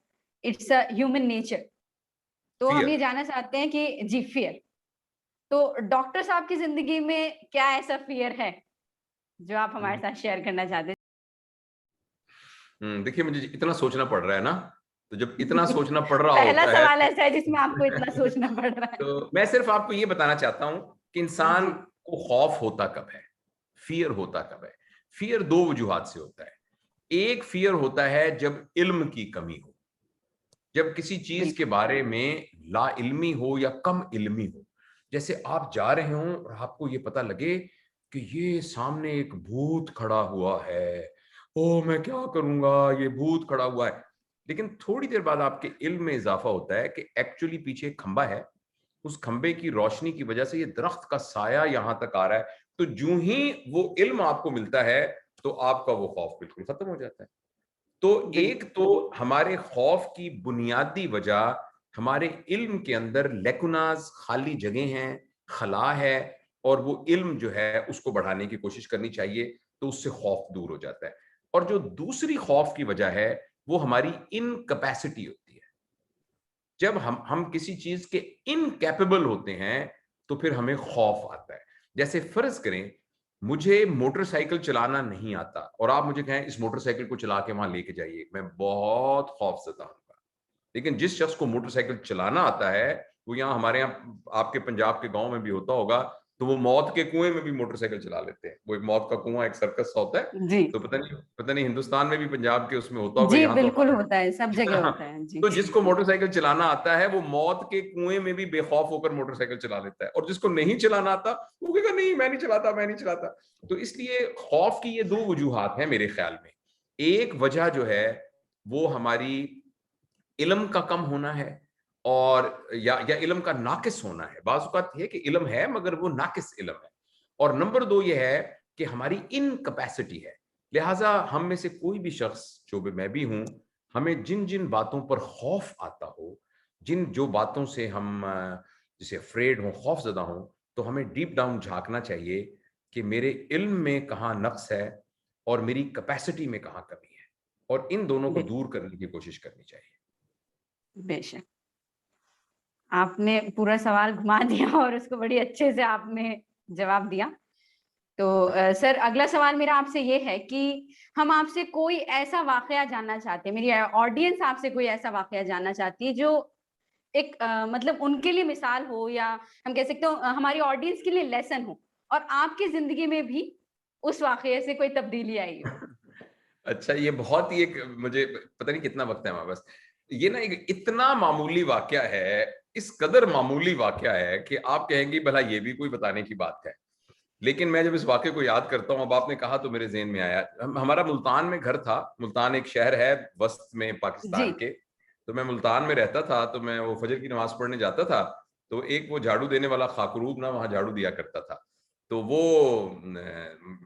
इट्स अ ह्यूमन नेचर। तो हम फियर। ये जानना चाहते हैं कि जी फियर, तो डॉक्टर साहब की जिंदगी में क्या ऐसा फियर है जो आप हमारे साथ शेयर करना चाहते देखिए, मुझे इतना सोचना पड़ रहा है ना, तो जब इतना हैं? सोचना पड़ रहा पहला होता है सवाल ऐसा है जिसमें आपको इतना सोचना पड़ रहा है। तो मैं सिर्फ आपको ये बताना चाहता हूं कि इंसान जी, को खौफ होता कब है, फियर होता कब है। फियर दो वजूहात से होता है। एक फियर होता है जब इल्म की कमी हो, जब किसी चीज के बिल्कुल। बारे में ला इल्मी हो या कम इल्मी हो। जैसे आप जा रहे हो और आपको ये पता लगे कि ये सामने एक भूत खड़ा हुआ है, ओ मैं क्या करूंगा, ये भूत खड़ा हुआ है। लेकिन थोड़ी देर बाद आपके इल्म में इजाफा होता है कि एक्चुअली पीछे एक खंबा है, उस खंबे की रोशनी की वजह से ये दरख्त का साया यहां तक आ रहा है। तो जूं ही वो इल्म आपको मिलता है तो आपका वो खौफ बिल्कुल खत्म हो जाता है। तो एक बिल्कुल। तो हमारे खौफ की बुनियादी वजह हमारे इल्म के अंदर लेकुनाज, खाली जगह हैं, खला है, और वो इल्म जो है उसको बढ़ाने की कोशिश करनी चाहिए, तो उससे खौफ दूर हो जाता है। और जो दूसरी खौफ की वजह है वो हमारी इनकैपेसिटी होती है। जब हम किसी चीज के इनकैपेबल होते हैं तो फिर हमें खौफ आता है। जैसे फर्ज करें मुझे मोटरसाइकिल चलाना नहीं आता और आप मुझे कहें इस मोटरसाइकिल को चला के वहां लेके जाइए, मैं बहुत खौफजदा हूंगा। लेकिन जिस शख्स को मोटरसाइकिल चलाना आता है, वो यहाँ हमारे यहाँ आपके पंजाब के गांव में भी होता होगा, तो वो मौत के कुएं में भी मोटरसाइकिल चला लेते हैं। वो एक मौत का कुआं, एक सर्कस सा होता है। जी, तो पता नहीं हिंदुस्तान में भी पंजाब के उसमें होता होगा, जी यहाँ तो बिल्कुल हमारे होता है, सब जगह होता है। जी। तो जिसको मोटरसाइकिल चलाना आता है वो मौत के कुएं में भी बेखौफ होकर मोटरसाइकिल चला लेता है, और जिसको नहीं चलाना आता वो कहेगा नहीं मैं नहीं चलाता, मैं नहीं चलाता। तो इसलिए खौफ की ये दो वजूहात हैं मेरे ख्याल में। एक वजह जो है वो हमारी इल्म का कम होना है, और या इल्म का नाकिस होना है। बाज़ औक़ात है कि इल्म है मगर वो नाकिस इल्म है। और नंबर दो ये है कि हमारी इनकैपेसिटी है। लिहाजा हम में से कोई भी शख्स, जो भी मैं भी हूं, हमें जिन जिन बातों पर खौफ आता हो, जो बातों से हम जैसे अफ्रेड हो, खौफजदा हो, तो हमें डीप डाउन झांकना चाहिए कि मेरे इल्म में कहाँ नक्स है और मेरी कैपेसिटी में कहाँ कमी है, और इन दोनों को बिल्कुल, दूर करने की कोशिश करनी चाहिए। बेशक। आपने पूरा सवाल घुमा दिया और उसको बड़ी अच्छे से आपने जवाब दिया। तो सर अगला सवाल मेरा आपसे ये है कि हम आपसे कोई ऐसा वाकया जानना चाहते हैं, मेरी ऑडियंस आपसे कोई ऐसा वाकया जानना चाहती है जो एक मतलब उनके लिए मिसाल हो, या हम कह सकते हो हमारी ऑडियंस के लिए लेसन हो, और आपकी जिंदगी में भी उस वाकये से कोई तब्दीली आई हो। अच्छा, ये मुझे पता नहीं कितना वक्त है हमारे पास। ये ना एक इतना मामूली वाकया है इस कदर मामूली वाकया है कि आप कहेंगे भला ये भी कोई बताने की बात है। लेकिन मैं जब इस वाक़े को याद करता हूँ, अब आपने कहा तो मेरे ज़हन में आया। हमारा मुल्तान में घर था। मुल्तान एक शहर है वस्त में जी। पाकिस्तान के। तो मैं मुल्तान में रहता था, तो मैं वो फजर की नमाज़ पढ़ने जाता था, तो एक वो झाड़ू देने वाला खाकरूब ना वहाँ झाड़ू दिया करता था। तो वो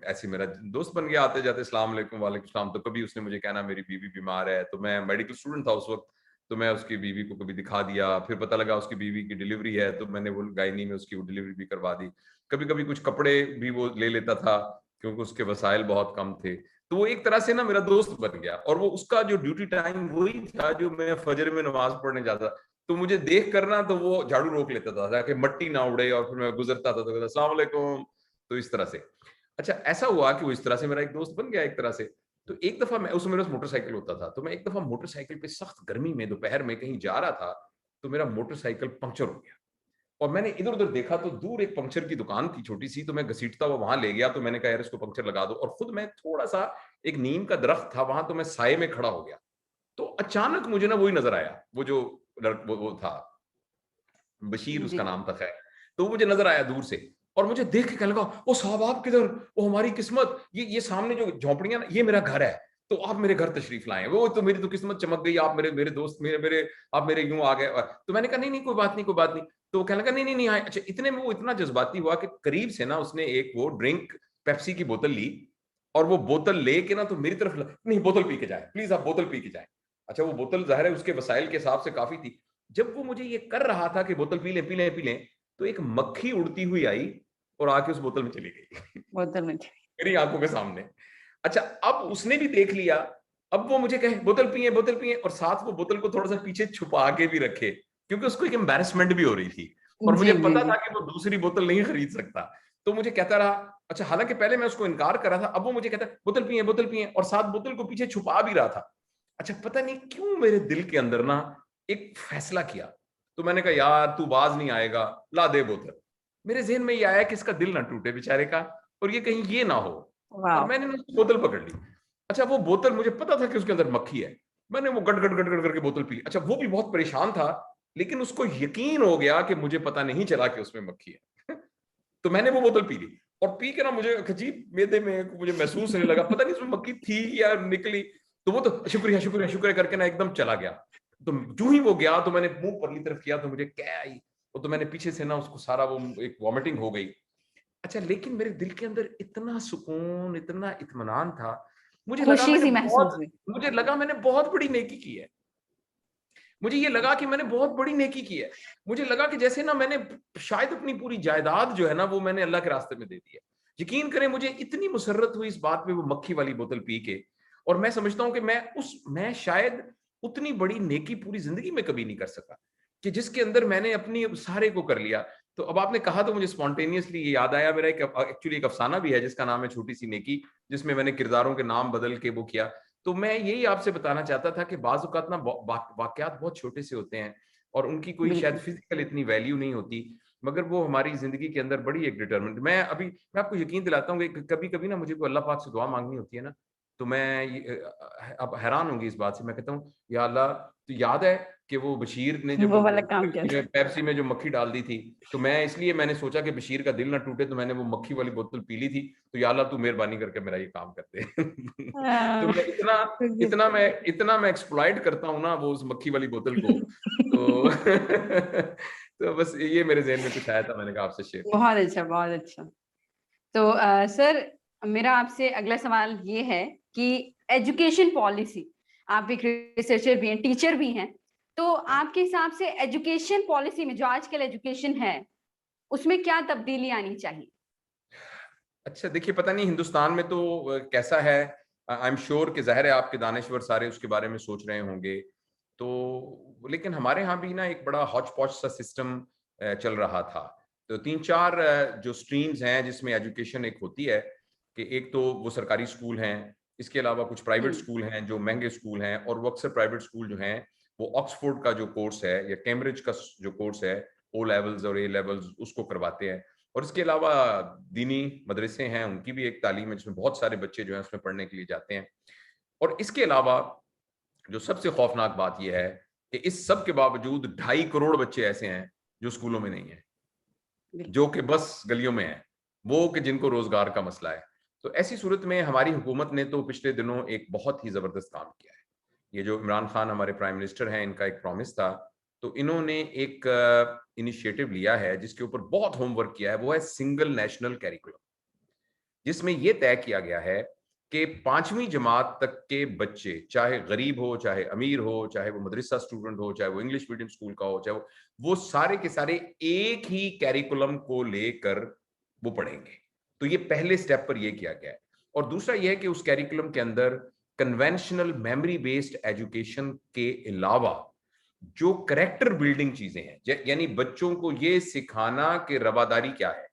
ऐसे मेरा दोस्त बन गया आते-जाते, अस्सलाम वालेकुम, वालेकुम सलाम। तो कभी उसने मुझे कहना मेरी बीवी बीमार है, तो मैं मेडिकल स्टूडेंट था उस वक़्त, तो मैं उसकी बीवी को कभी दिखा दिया, फिर पता लगा उसकी बीवी की डिलीवरी है, तो मैंने वो गायनी में उसकी वो डिलीवरी भी करवा दी। कभी-कभी कुछ कपड़े भी वो ले लेता था, क्योंकि उसके वसाइल बहुत कम थे। तो वो एक तरह से ना मेरा दोस्त बन गया, और वो उसका जो ड्यूटी टाइम वही था जो मैं फजर में नमाज़ पढ़ने जाता। तो मुझे देख कर ना तो वो झाड़ू रोक लेता था ताकि मट्टी ना उड़े, और फिर मैं गुज़रता था तो कहता अस्सलाम वालेकुम, तो इस तरह से। अच्छा, ऐसा हुआ कि वो इस तरह से मेरा एक दोस्त बन गया एक तरह से। तो एक दफ़ा मैं उस मेरे पास मोटरसाइकिल होता था, तो मैं एक दफ़ा मोटरसाइकिल पे सख्त गर्मी में दोपहर में कहीं जा रहा था, तो मेरा मोटरसाइकिल पंक्चर हो गया। और मैंने इधर-उधर देखा तो दूर एक पंक्चर की दुकान थी छोटी-सी, तो मैं घसीटता हुआ वहाँ ले गया, तो मैंने कहा यार इसको पंक्चर लगा दो, और खुद मैं थोड़ा-सा एक नीम का दरख्त था वहाँ, तो मैं साए में खड़ा हो गया। तो अचानक मुझे ना वही नज़र आया, वो जो वो था, बशीर जी। उसका नाम था खैर। तो वो मुझे नज़र आया दूर से, और मुझे देख के कहने लगा, "ओ साहब आप किधर? ओ हमारी किस्मत, ये सामने जो झोंपड़ियाँ ना, ये मेरा घर है। तो आप मेरे घर तशरीफ लाएँ। वो तो मेरी तो किस्मत चमक गई, आप मेरे मेरे दोस्त मेरे मेरे आप मेरे यूँ आ गए।" तो मैंने कहा, "नहीं, नहीं, कोई बात नहीं, कोई बात नहीं।" तो वो कहने लगा, "नहीं, नहीं, नहीं आए।" अच्छा, इतने में वो इतना जज़्बाती हुआ कि करीब से ना उसने एक वो ड्रिंक पेप्सी की बोतल ली, और वो बोतल लेके ना तो मेरी तरफ "नहीं, बोतल पी के जाएँ, प्लीज़ आप बोतल पी के जाएँ।" अच्छा, वो बोतल ज़ाहिर है उसके वसाइल के हिसाब से काफ़ी थी। जब वो मुझे ये कर रहा था कि बोतल पी लें, पी लें, पी लें, तो एक मक्खी उड़ती हुई आई और आके उस बोतल में चली गई। बोतल में। मेरी आँखों के सामने। अच्छा, अब उसने भी देख लिया, अब वो मुझे कहे बोतल पिएँ, और साथ वो बोतल को थोड़ा-सा पीछे छुपा के भी रखे, क्योंकि उसको एक एम्बैरेसमेंट भी हो रही थी, और जी, मुझे जी, पता जी। था कि वो दूसरी बोतल नहीं खरीद सकता। तो मुझे कहता रहा, अच्छा, हालाँकि पहले मैं उसको इनकार कर रहा था, अब वो मुझे कहता है बोतल पिएँ, और साथ बोतल को पीछे छुपा भी रहा था। अच्छा, पता नहीं क्यों मेरे दिल के अंदर ना एक फैसला किया। तो मैंने कहा यार तू बाज़ नहीं आएगा, ला दे बोतल। मेरे ज़हन में ये आया कि इसका दिल ना टूटे बेचारे का, और ये कहीं ये ना हो, और वाओ! मैंने ना उसकी बोतल पकड़ ली। अच्छा, वो बोतल मुझे पता था कि उसके अंदर मक्खी है। मैंने वो गट, गट, गट, गट करके बोतल पी ली। अच्छा, वो भी बहुत परेशान था, लेकिन उसको यकीन हो गया कि मुझे पता नहीं चला कि उसमें मक्खी है। तो मैंने वो बोतल पी ली, और पी के ना मुझे एक अजीब मैदे में मुझे महसूस होने लगा, पता नहीं उसमें मक्खी थी या निकली। तो वो तो शुक्रिया, शुक्रिया, शुक्रिया करके ना एकदम चला गया। तो यूँ ही वो गया तो मैंने मुँह परली तरफ किया तो मुझे कै आई। वो तो मैंने पीछे से ना उसको सारा वो एक वॉमिटिंग हो गई। अच्छा, लेकिन मेरे दिल के अंदर इतना सुकून, इतना इत्मीनान था, खुशी-सी महसूस हुई। मुझे लगा मैंने बहुत बड़ी नेकी की है। मुझे ये लगा कि मैंने बहुत बड़ी नेकी की है। मुझे लगा कि जैसे ना मैंने शायद अपनी पूरी जायदाद जो है ना वो मैंने अल्लाह के रास्ते में दे दी है। यकीन करें मुझे इतनी मुसर्रत हुई इस बात में वो मक्खी वाली बोतल पी के, और मैं समझता हूँ कि मैं शायद उतनी बड़ी नेकी पूरी ज़िंदगी में कभी नहीं कर सका, कि जिसके अंदर मैंने अपनी सारे को कर लिया। तो अब आपने कहा तो मुझे स्पॉन्टेनियसली ये याद आया, मेरा एक एक्चुअली एक अफ़साना भी है जिसका नाम है छोटी-सी नेकी, जिसमें मैंने किरदारों के नाम बदल के वो किया। तो मैं यही आपसे बताना चाहता था कि बाज़ औक़ात ना वाक़यात बहुत छोटे से होते हैं, और उनकी कोई शायद बिल्कुल। फ़िज़िकल इतनी वैल्यू नहीं होती, मगर वो हमारी ज़िंदगी के अंदर बड़ी एक डिटरमिनेंट। मैं आपको यकीन दिलाता हूँ कि कभी-कभी ना मुझे कोई अल्लाह पाक से दुआ माँगनी होती है ना, तो मैं आप हैरान होंगी इस बात से, मैं कहता हूँ, या अल्लाह, तो याद है कि वो बशीर ने जब वो वाला काम किया था। पेप्सी में जो मक्खी डाल दी थी, तो मैंने सोचा कि बशीर का दिल ना टूटे, तो मैंने वो मक्खी वाली बोतल पी ली थी, तो या अल्लाह तू मेहरबानी करके मेरा ये काम कर दे। तो हाँ, मैं इतना जी। इतना मैं एक्सप्लॉइट करता हूँ ना वो उस मक्खी वाली बोतल को, तो तो बस ये मेरे ज़हन में कुछ आया था, मैंने कहा आपसे शेयर कर बहुत अच्छा, बहुत अच्छा। तो सर, मेरा आपसे अगला सवाल ये है कि एजुकेशन पॉलिसी, आप एक रिसर्चर भी हैं, टीचर भी हैं, तो आपके हिसाब से एजुकेशन पॉलिसी में जो आजकल एजुकेशन है, उसमें क्या तब्दीली आनी चाहिए? अच्छा, देखिए पता नहीं हिंदुस्तान में तो कैसा है, आई एम श्योर कि ज़ाहिर है आपके दानिश्वर सारे उसके बारे में सोच रहे होंगे। तो लेकिन हमारे यहाँ भी ना एक बड़ा हौच-पौच सा सिस्टम चल रहा था। तो 3-4 जो स्ट्रीम्स हैं जिसमें एजुकेशन एक होती है, कि एक तो वो सरकारी स्कूल हैं, इसके अलावा कुछ प्राइवेट हुँ, स्कूल हैं जो महँगे स्कूल हैं, और वो अक्सर प्राइवेट स्कूल जो हैं, वो ऑक्सफोर्ड का जो कोर्स है या कैम्ब्रिज का जो कोर्स है, ओ लेवल्स और ए लेवल्स उसको करवाते हैं। और इसके अलावा दीनी मदरसे हैं, उनकी भी एक तालीम है जिसमें बहुत सारे बच्चे जो हैं उसमें पढ़ने के लिए जाते हैं। और इसके अलावा जो सबसे खौफनाक बात ये है कि इस सब के बावजूद 2.5 करोड़ बच्चे ऐसे हैं जो स्कूलों में नहीं है, जो कि बस गलियों में है, वो कि जिनको रोजगार का मसला है। तो ऐसी सूरत में हमारी हुकूमत ने तो पिछले दिनों एक बहुत ही जबरदस्त काम किया है। ये जो इमरान खान हमारे प्राइम मिनिस्टर हैं, इनका एक प्रॉमिस था, तो इन्होंने एक इनिशिएटिव लिया है जिसके ऊपर बहुत होमवर्क किया है, वो है सिंगल नेशनल कैरिकुलम, जिसमें यह तय किया गया है कि 5वीं जमात तक के बच्चे, चाहे गरीब हो, चाहे अमीर हो, चाहे वो मदरसा स्टूडेंट हो, चाहे वो इंग्लिश मीडियम स्कूल का हो, चाहे वो सारे के सारे एक ही कैरिकुलम को लेकर वो पढ़ेंगे। तो ये पहले स्टेप पर यह किया गया है। और दूसरा यह है कि उस कैरिकुलम के अंदर कन्वेंशनल मेमोरी बेस्ड एजुकेशन के अलावा जो करेक्टर बिल्डिंग चीजें हैं, यानी बच्चों को यह सिखाना कि रवादारी क्या है,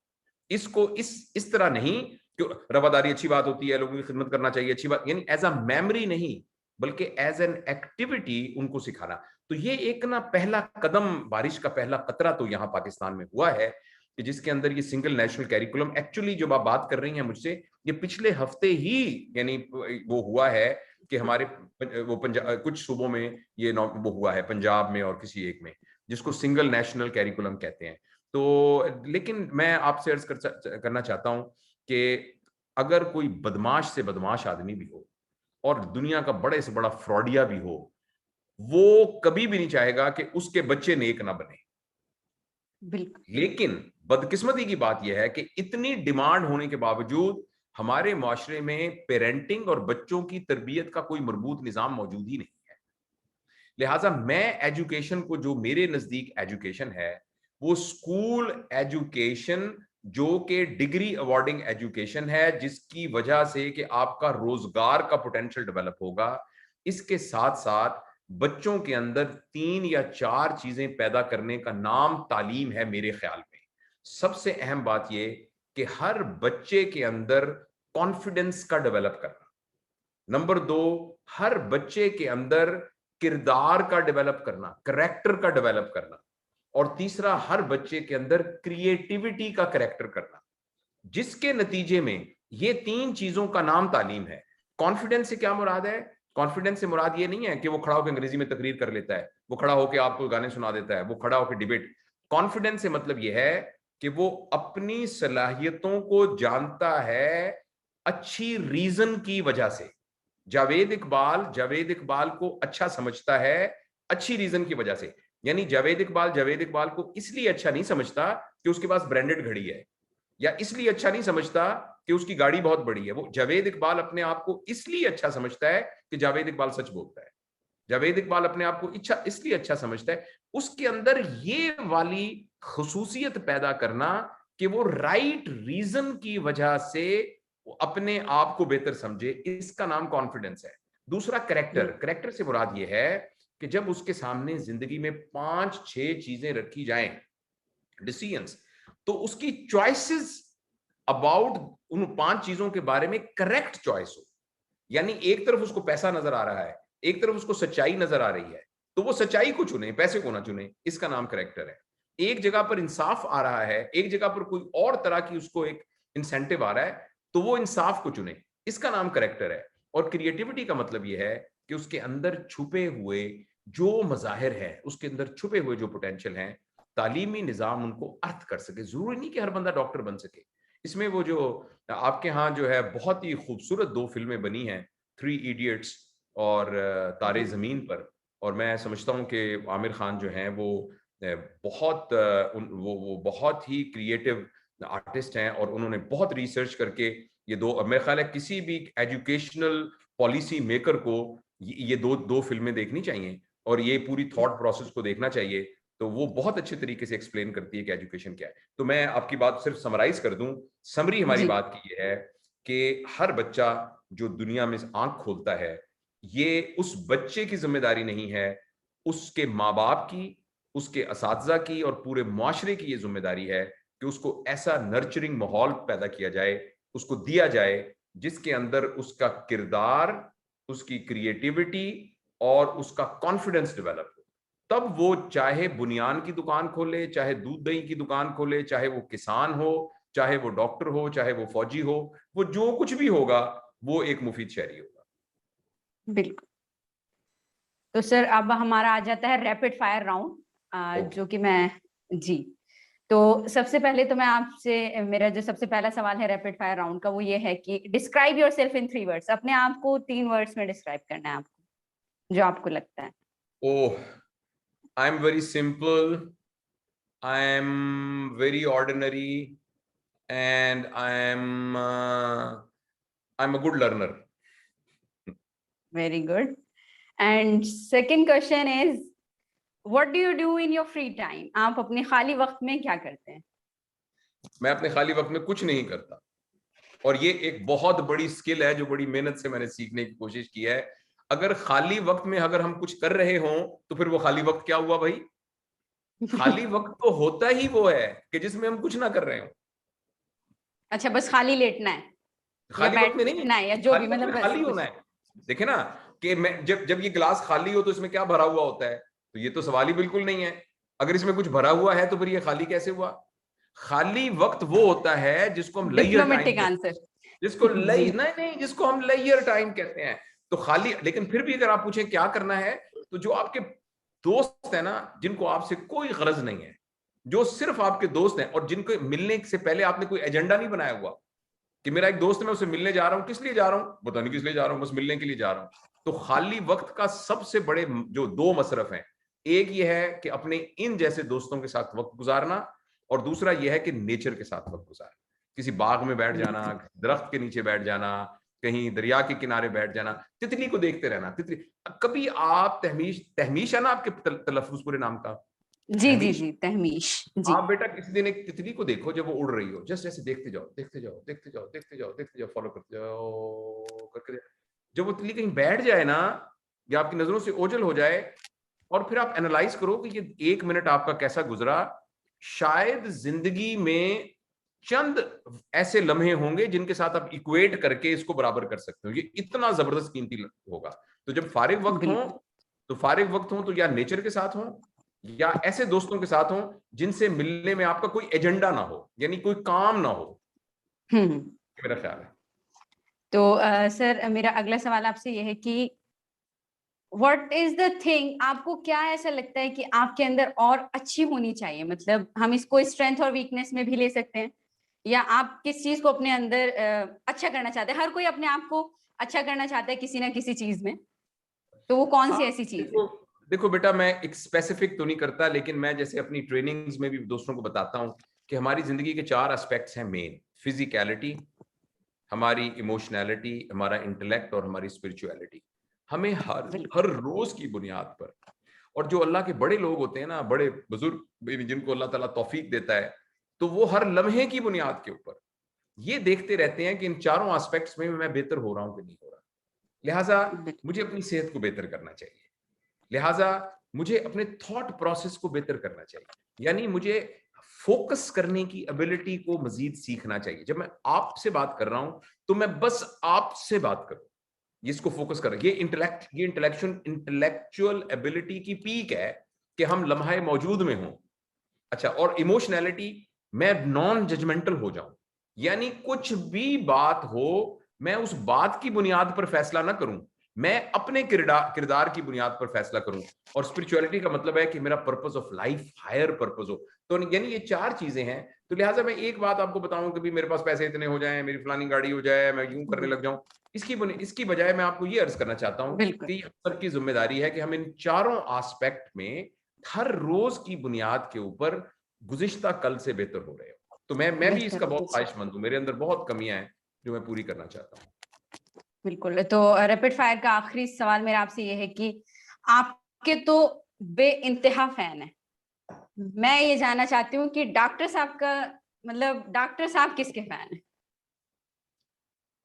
इसको इस तरह नहीं कि रवादारी अच्छी बात होती है, लोगों की खिदमत करना चाहिए, अच्छी बात, यानी एज अ मेमोरी नहीं, बल्कि एज एन एक्टिविटी उनको सिखाना। तो ये एक ना पहला कदम, बारिश का पहला कतरा तो यहाँ पाकिस्तान में हुआ है कि जिसके अंदर ये सिंगल नेशनल कैरिकुलम, एक्चुअली जो आप बात कर रही हैं मुझसे, ये पिछले हफ्ते ही यानी वो हुआ है कि हमारे वो पंजाब, कुछ सूबों में ये वो हुआ है, पंजाब में और किसी एक में, जिसको सिंगल नेशनल कैरिकुलम कहते हैं। तो लेकिन मैं आपसे अर्ज करना चाहता हूं कि अगर कोई बदमाश से बदमाश आदमी भी हो और दुनिया का बड़े से बड़ा फ्रॉडिया भी हो, वो कभी भी नहीं चाहेगा कि उसके बच्चे नेक ना बने। बिल्कुल। लेकिन बदकिस्मती की बात यह है कि इतनी डिमांड होने के बावजूद हमारे माशरे में पेरेंटिंग और बच्चों की तरबियत का कोई मजबूत निजाम मौजूद ही नहीं है। लिहाजा मैं एजुकेशन को, जो मेरे नजदीक एजुकेशन है, वो स्कूल एजुकेशन, जो कि डिग्री अवार्डिंग एजुकेशन है, जिसकी वजह से कि आपका रोजगार का पोटेंशियल डेवलप होगा, इसके साथ साथ बच्चों के अंदर 3 या 4 चीजें पैदा करने का नाम तालीम है मेरे ख्याल में। सबसे अहम बात यह कि हर बच्चे के अंदर कॉन्फिडेंस का डेवलप करना, नंबर 2 हर बच्चे के अंदर किरदार का डेवलप करना, करेक्टर का डेवलप करना, और तीसरा हर बच्चे के अंदर क्रिएटिविटी का करेक्टर करना, जिसके नतीजे में ये 3 चीजों का नाम तालीम है। कॉन्फिडेंस से क्या मुराद है? कॉन्फिडेंस से मुराद ये नहीं है कि वो खड़ा होकर अंग्रेजी में तकरीर कर लेता है, वो खड़ा होकर आपको गाने सुना देता है, वो खड़ा होकर डिबेट। कॉन्फिडेंस से मतलब यह है कि वो अपनी सलाहियतों को जानता है अच्छी रीजन की वजह से। जावेद इकबाल को अच्छा समझता है अच्छी रीजन की वजह से। यानी जावेद इकबाल को इसलिए अच्छा नहीं समझता कि उसके पास ब्रांडेड घड़ी है, या इसलिए अच्छा नहीं समझता कि उसकी गाड़ी बहुत बड़ी है। वो जावेद इकबाल अपने आप को इसलिए अच्छा समझता है कि जावेद इकबाल सच बोलता है। जावेद इकबाल अपने आप को इसलिए अच्छा समझता है, उसके अंदर ये वाली खुसूसियत पैदा करना कि वो राइट रीजन की वजह से वो अपने आप को बेहतर समझे, इसका नाम कॉन्फिडेंस है। दूसरा करेक्टर से मुराद ये है कि जब उसके सामने जिंदगी में 5-6 चीजें रखी जाएं, डिसीजंस, तो उसकी चॉइसेस अबाउट उन 5 चीजों के बारे में करेक्ट चॉइस हो। यानी एक तरफ उसको पैसा नजर आ रहा है, एक तरफ उसको सच्चाई नजर आ रही है, तो वो सच्चाई को चुने, पैसे को ना चुने, इसका नाम करेक्टर है। एक जगह पर इंसाफ आ रहा है, एक जगह पर कोई और तरह की उसको एक इंसेंटिव आ रहा है, तो वो इंसाफ को चुने, इसका नाम करेक्टर है। और क्रिएटिविटी का मतलब यह है कि उसके अंदर छुपे हुए जो मजाहिर है, उसके अंदर छुपे हुए जो पोटेंशियल हैं, तालीमी निजाम उनको अर्थ कर सके। जरूरी नहीं कि हर बंदा डॉक्टर बन सके। इसमें वो जो आपके यहाँ जो है बहुत ही खूबसूरत 2 फिल्में बनी हैं, 3 इडियट्स और तारे जमीन पर, और मैं समझता हूँ कि आमिर खान जो हैं वो बहुत वो बहुत ही क्रिएटिव आर्टिस्ट हैं, और उन्होंने बहुत रिसर्च करके ये 2, मेरे ख्याल है किसी भी एजुकेशनल पॉलिसी मेकर को ये दो फिल्में देखनी चाहिए और ये पूरी थॉट प्रोसेस को देखना चाहिए। तो वो बहुत अच्छे तरीके से एक्सप्लेन करती है कि एजुकेशन क्या है। तो मैं आपकी बात सिर्फ समराइज कर दूं, समरी हमारी जी। बात की ये है कि हर बच्चा जो दुनिया में आंख खोलता है, ये उस बच्चे की जिम्मेदारी नहीं है, उसके माँ बाप की, उसके असातिज़ा की और पूरे मुआशरे की ये जिम्मेदारी है कि उसको ऐसा नर्चरिंग माहौल पैदा किया जाए, उसको दिया जाए जिसके अंदर उसका किरदार, उसकी क्रिएटिविटी और उसका कॉन्फिडेंस डेवलप हो। तब वो चाहे बुनियान की दुकान खोले, चाहे दूध दही की दुकान खोले, चाहे वो किसान हो, चाहे वो डॉक्टर हो, चाहे वो फौजी हो, वो जो कुछ भी होगा वो एक मुफीद शहरी होगा। बिल्कुल। तो सर अब हमारा आ जाता है रैपिड फायर राउंड, जो कि मैं जी, तो सबसे पहले तो मैं आपसे, मेरा जो सबसे पहला सवाल है रैपिड फायर राउंड का, वो ये है कि डिस्क्राइब योरसेल्फ इन 3 वर्ड्स। अपने आप को 3 वर्ड्स में डिस्क्राइब करना है आपको, जो आपको लगता है। Oh, I am very simple, I am very ordinary, and I am a good learner. Very good. And second question is, what do you do in your free time? आप अपने खाली वक्त में क्या करते हैं? मैं अपने खाली वक्त में कुछ नहीं करता, और ये एक बहुत बड़ी स्किल है जो बड़ी मेहनत से मैंने सीखने की कोशिश की है। अगर खाली वक्त में अगर हम कुछ कर रहे हों तो फिर वो खाली वक्त क्या हुआ भाई? खाली वक्त तो होता ही वो है कि जिसमें हम कुछ ना कर रहे हो। अच्छा, बस खाली लेटना है या खाली वक्त में नहीं, बैठना है या जो भी, खाली वक्त मतलब में बस खाली कुछ। होना है। देखे ना कि मैं जब जब ये गिलास खाली हो तो इसमें क्या भरा हुआ होता है, तो ये तो सवाल ही बिल्कुल नहीं है। अगर इसमें कुछ भरा हुआ है तो फिर ये खाली कैसे हुआ? खाली वक्त वो होता है जिसको हम लेयर टाइम डिप्लोमेटिक कहते हैं, आंसर। जिसको जी। नहीं नहीं, जिसको हम लेयर टाइम कहते हैं। तो खाली, लेकिन फिर भी अगर आप पूछें क्या करना है, तो जो आपके दोस्त है ना, जिनको आपसे कोई गरज नहीं है, जो सिर्फ आपके दोस्त हैं और जिनको मिलने से पहले आपने कोई एजेंडा नहीं बनाया हुआ कि मेरा एक दोस्त है, मैं उसे मिलने जा रहा हूं, किस लिए जा रहा हूं पता नहीं, किस लिए जा रहा हूं, बस मिलने के लिए जा रहा हूं। तो खाली वक्त का सबसे बड़े जो 2 मसरफ हैं, एक ये है कि अपने इन जैसे दोस्तों के साथ वक्त गुजारना, और दूसरा ये है कि नेचर के साथ वक्त गुजारना। किसी बाग में बैठ जाना, दरख्त के नीचे बैठ जाना, कहीं दरिया के किनारे बैठ जाना, तितली को देखते रहना। तितली, कभी आप तहमीश, तहमीश है ना आपके तलफ्फुज पूरे नाम का? जी जी तहमीश। जी, तहमीश जी। आप बेटा किसी दिन एक तितली को देखो जब वो उड़ रही हो, जस्ट ऐसे देखते जाओ, देखते जाओ, देखते जाओ, देखते जाओ, देखते जाओ, फॉलो करते जाओ करके। जब वो तितली कहीं बैठ जाए ना, या आपकी नजरों से ओझल हो जाए, और फिर आप एनालाइज करो कि ये 1 मिनट आपका कैसा गुजरा। शायद जिंदगी में चंद ऐसे लम्हे होंगे जिनके साथ आप इक्वेट करके इसको बराबर कर सकते हो। ये इतना जबरदस्त कीमती होगा। तो जब फारिग वक्त हो, बिल्कुल। तो फारिग वक्त हो तो या नेचर के साथ हो, या ऐसे दोस्तों के साथ हो जिनसे मिलने में आपका कोई एजेंडा ना हो, यानी कोई काम ना हो। हम्म। ये मेरा ख्याल है। तो सर मेरा अगला सवाल आपसे यह है कि व्हाट इज द थिंग, आपको क्या ऐसा लगता है कि आपके अंदर और अच्छी होनी चाहिए? मतलब हम इसको स्ट्रेंथ और वीकनेस में भी ले सकते हैं, या आप किस चीज को अपने अंदर अच्छा करना चाहते हैं? हर कोई अपने आप को अच्छा करना चाहता है किसी ना किसी चीज में, तो वो कौन सी आप ऐसी चीज है? देखो, देखो बेटा, मैं एक स्पेसिफिक तो नहीं करता, लेकिन मैं जैसे अपनी ट्रेनिंग्स में भी दोस्तों को बताता हूं कि हमारी जिंदगी के 4 एस्पेक्ट्स हैं मेन: फिजिकलिटी, हमारी इमोशनैलिटी, हमारा इंटेलेक्ट और हमारी स्पिरिचुअलिटी। हमें हर बिल्कुल। हर रोज की बुनियाद पर, और जो अल्लाह के बड़े लोग होते हैं ना, बड़े बुजुर्ग जिनको अल्लाह ताला तौफीक देता है, तो वो हर लम्हे की बुनियाद के ऊपर ये देखते रहते हैं कि इन चारों एस्पेक्ट्स में मैं बेहतर हो रहा हूं कि नहीं हो रहा। लिहाजा बिल्कुल। मुझे अपनी सेहत को बेहतर करना चाहिए, लिहाजा मुझे अपने थॉट प्रोसेस को बेहतर करना चाहिए, यानी मुझे फोकस करने की एबिलिटी को मजीद सीखना चाहिए। जब मैं आपसे बात कर रहा हूं तो मैं बस आपसे बात करूं, इसको फोकस कर, ये इंटेलेक्चुअल एबिलिटी की पीक है कि हम लम्हा मौजूद में हों। अच्छा, और इमोशनैलिटी, मैं नॉन जजमेंटल हो जाऊं, यानी कुछ भी बात हो मैं उस बात की बुनियाद पर फैसला ना करूं, मैं अपने किरदार की बुनियाद पर फैसला करूं। और स्पिरिचुअलिटी का मतलब है कि मेरा purpose of life higher purpose हो। तो यानी ये 4 चीजें हैं। तो लिहाजा मैं एक बात आपको बताऊं कि भी मेरे पास पैसे इतने हो जाएं, मेरी फलानी गाड़ी हो जाए, मैं यूं करने लग जाऊं, इसकी बजाय मैं आपको ये अर्ज करना चाहता हूं बिल्कुल। कि ये हम सबकी जिम्मेदारी है कि हम इन चारों एस्पेक्ट में हर रोज की बुनियाद के ऊपर गुज़िश्ता कल से बेहतर हो रहे हो। तो मैं भी बेहतर इसका बहुत होते हैं। ख्वाहिशमंद हूँ, मेरे अंदर बहुत कमियां हैं जो मैं पूरी करना चाहता हूँ। बिल्कुल। तो रैपिड फायर का आखिरी सवाल मेरा आपसे ये है कि आपके तो बे इंतहा फैन है, मैं ये जानना चाहती हूँ कि डॉक्टर साहब का, मतलब डॉक्टर साहब किसके फैन है?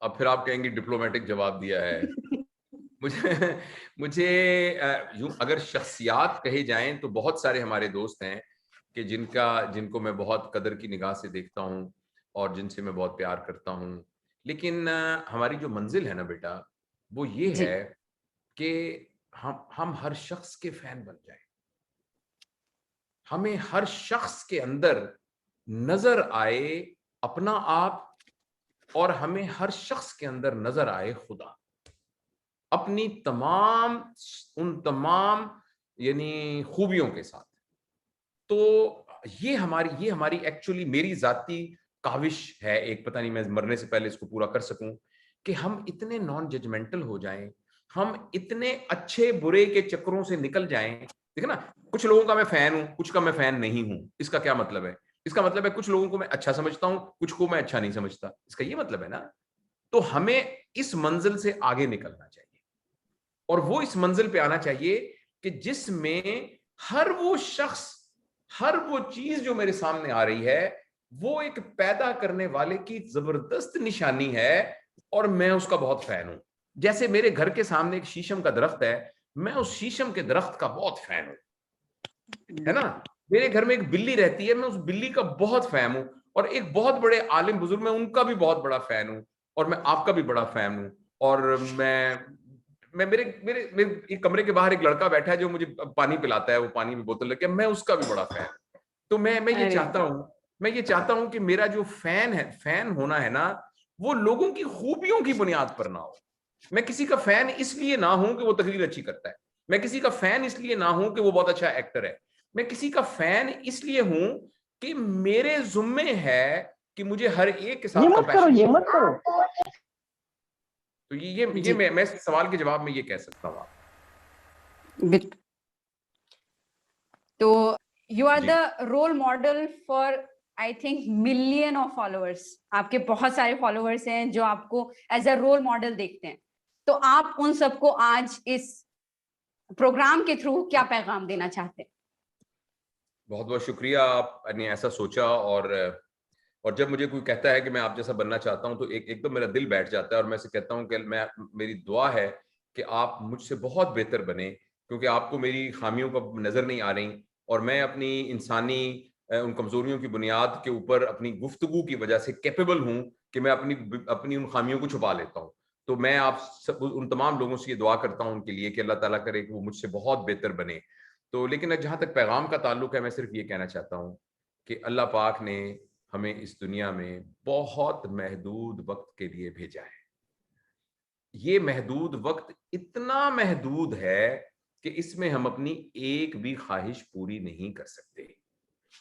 अब फिर आप कहेंगे डिप्लोमेटिक जवाब दिया है। मुझे मुझे यूं अगर शख्सियात कहे जाएं तो बहुत सारे हमारे दोस्त हैं कि जिनको मैं बहुत कदर की निगाह से देखता हूं और जिनसे मैं बहुत प्यार करता हूं। लेकिन हमारी जो मंजिल है ना बेटा, वो ये जी। है कि हम हर शख्स के फैन बन जाएं। हमें हर शख्स के अंदर नजर आए अपना आप, और हमें हर शख्स के अंदर नजर आए खुदा। अपनी तमाम उन तमाम यानी खूबियों के साथ। तो ये हमारी एक्चुअली मेरी जाती काविश है, एक पता नहीं मैं मरने से पहले इसको पूरा कर सकूं, कि हम इतने नॉन जजमेंटल हो जाएं, हम इतने अच्छे बुरे के चक्करों से निकल जाएं। देखो ना, कुछ लोगों का मैं फैन हूं, कुछ का मैं फैन नहीं हूं। इसका क्या मतलब है? इसका मतलब है कुछ लोगों को मैं अच्छा समझता हूं, कुछ को मैं अच्छा नहीं समझता। इसका ये मतलब है ना। तो हमें इस मंजिल से आगे निकलना चाहिए, और वो इस मंजिल पे आना चाहिए कि जिसमें हर वो शख्स, हर वो चीज जो मेरे सामने आ रही है, वो एक पैदा करने वाले की जबरदस्त निशानी है, और मैं उसका बहुत फैन हूं। जैसे मेरे घर के सामने एक शीशम का दरख्त है, मैं उस शीशम के दरख्त का बहुत फैन हूं, है ना। मेरे घर में एक बिल्ली रहती है, मैं उस बिल्ली का बहुत फैन हूं। और एक बहुत बड़े आलिम बुजुर्ग, मैं उनका भी बहुत बड़ा फैन हूं, और मैं आपका भी बड़ा फैन हूं। और मैं मेरे मेरे मेरे एक कमरे के बाहर एक लड़का बैठा है जो मुझे पानी पिलाता है, वो पानी में बोतल लेके, मैं उसका भी बड़ा फैन। तो मैं ये अरे चाहता हूं, मैं ये चाहता हूं कि मेरा जो फैन है, फैन होना है ना, वो लोगों की खूबियों की बुनियाद पर ना हो। मैं किसी का फैन इसलिए ना हूं कि वो तकरीर अच्छी करता है, मैं किसी का फैन इसलिए ना हूं कि वो बहुत अच्छा एक्टर है, मैं किसी का फैन इसलिए हूं कि मेरे जुम्मे है कि मुझे हर एक के ये साथ मत करो, कंपैशन। ये मत करो। तो ये जी, मैं इस सवाल के जवाब में ये कह सकता हूँ आप। बिल्कुल। तो यू आर जी, the role model for I think million of followers. आपके बहुत सारे फॉलोअर्स हैं जो आपको एज अ रोल मॉडल देखते हैं। तो आप उन सबको आज इस प्रोग्राम के थ्रू क्या पैगाम देना चाहते हैं? बहुत बहुत शुक्रिया, आपने ऐसा सोचा। और जब मुझे कोई कहता है कि मैं आप जैसा बनना चाहता हूं, तो एकदम मेरा दिल बैठ जाता है, और मैं से कहता हूं कि मैं, मेरी दुआ है कि आप मुझसे बहुत बेहतर बने, क्योंकि आपको मेरी खामियों का नजर नहीं आ रही, और मैं अपनी इंसानी उन कमजोरियों की बुनियाद के ऊपर अपनी गुफ्तगू की वजह से कैपेबल हूं कि मैं अपनी अपनी उन खामियों को छुपा लेता हूं। तो मैं आप सब उन तमाम लोगों से ये दुआ करता हूं उनके लिए कि अल्लाह ताला करे कि वो मुझसे बहुत बेहतर बने। तो लेकिन जहां तक पैगाम का ताल्लुक है, मैं सिर्फ ये कहना चाहता हूँ कि अल्लाह पाक ने हमें इस दुनिया में बहुत महदूद वक्त के लिए भेजा है। ये महदूद वक्त इतना महदूद है कि इसमें हम अपनी एक भी ख्वाहिश पूरी नहीं कर सकते,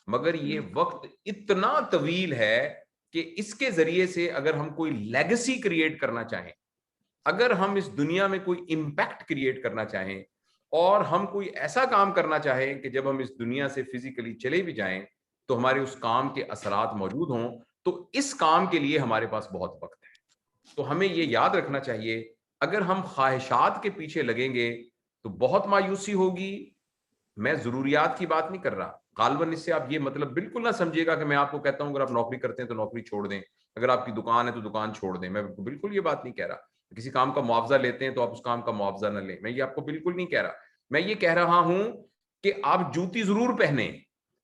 मगर ये वक्त इतना तवील है कि इसके जरिए से अगर हम कोई लेगेसी क्रिएट करना चाहें, अगर हम इस दुनिया में कोई इम्पैक्ट क्रिएट करना चाहें, और हम कोई ऐसा काम करना चाहें कि जब हम इस दुनिया से फिजिकली चले भी जाएं तो हमारे उस काम के असरात मौजूद हों, तो इस काम के लिए हमारे पास बहुत वक्त है। तो हमें ये याद रखना चाहिए, अगर हम ख्वाहिशात के पीछे लगेंगे तो बहुत मायूसी होगी। मैं जरूरियात की बात नहीं कर रहा, गालबन इससे आप ये मतलब बिल्कुल ना समझिएगा कि मैं आपको कहता हूं अगर आप नौकरी करते हैं तो नौकरी छोड़ दें, अगर आपकी दुकान है तो दुकान छोड़ दें। मैं बिल्कुल ये बात नहीं कह रहा। किसी काम का मुआवजा लेते हैं तो आप उस काम का मुआवजा ना लें, मैं ये आपको बिल्कुल नहीं कह रहा। मैं ये कह रहा हूं कि आप जूती जरूर पहने,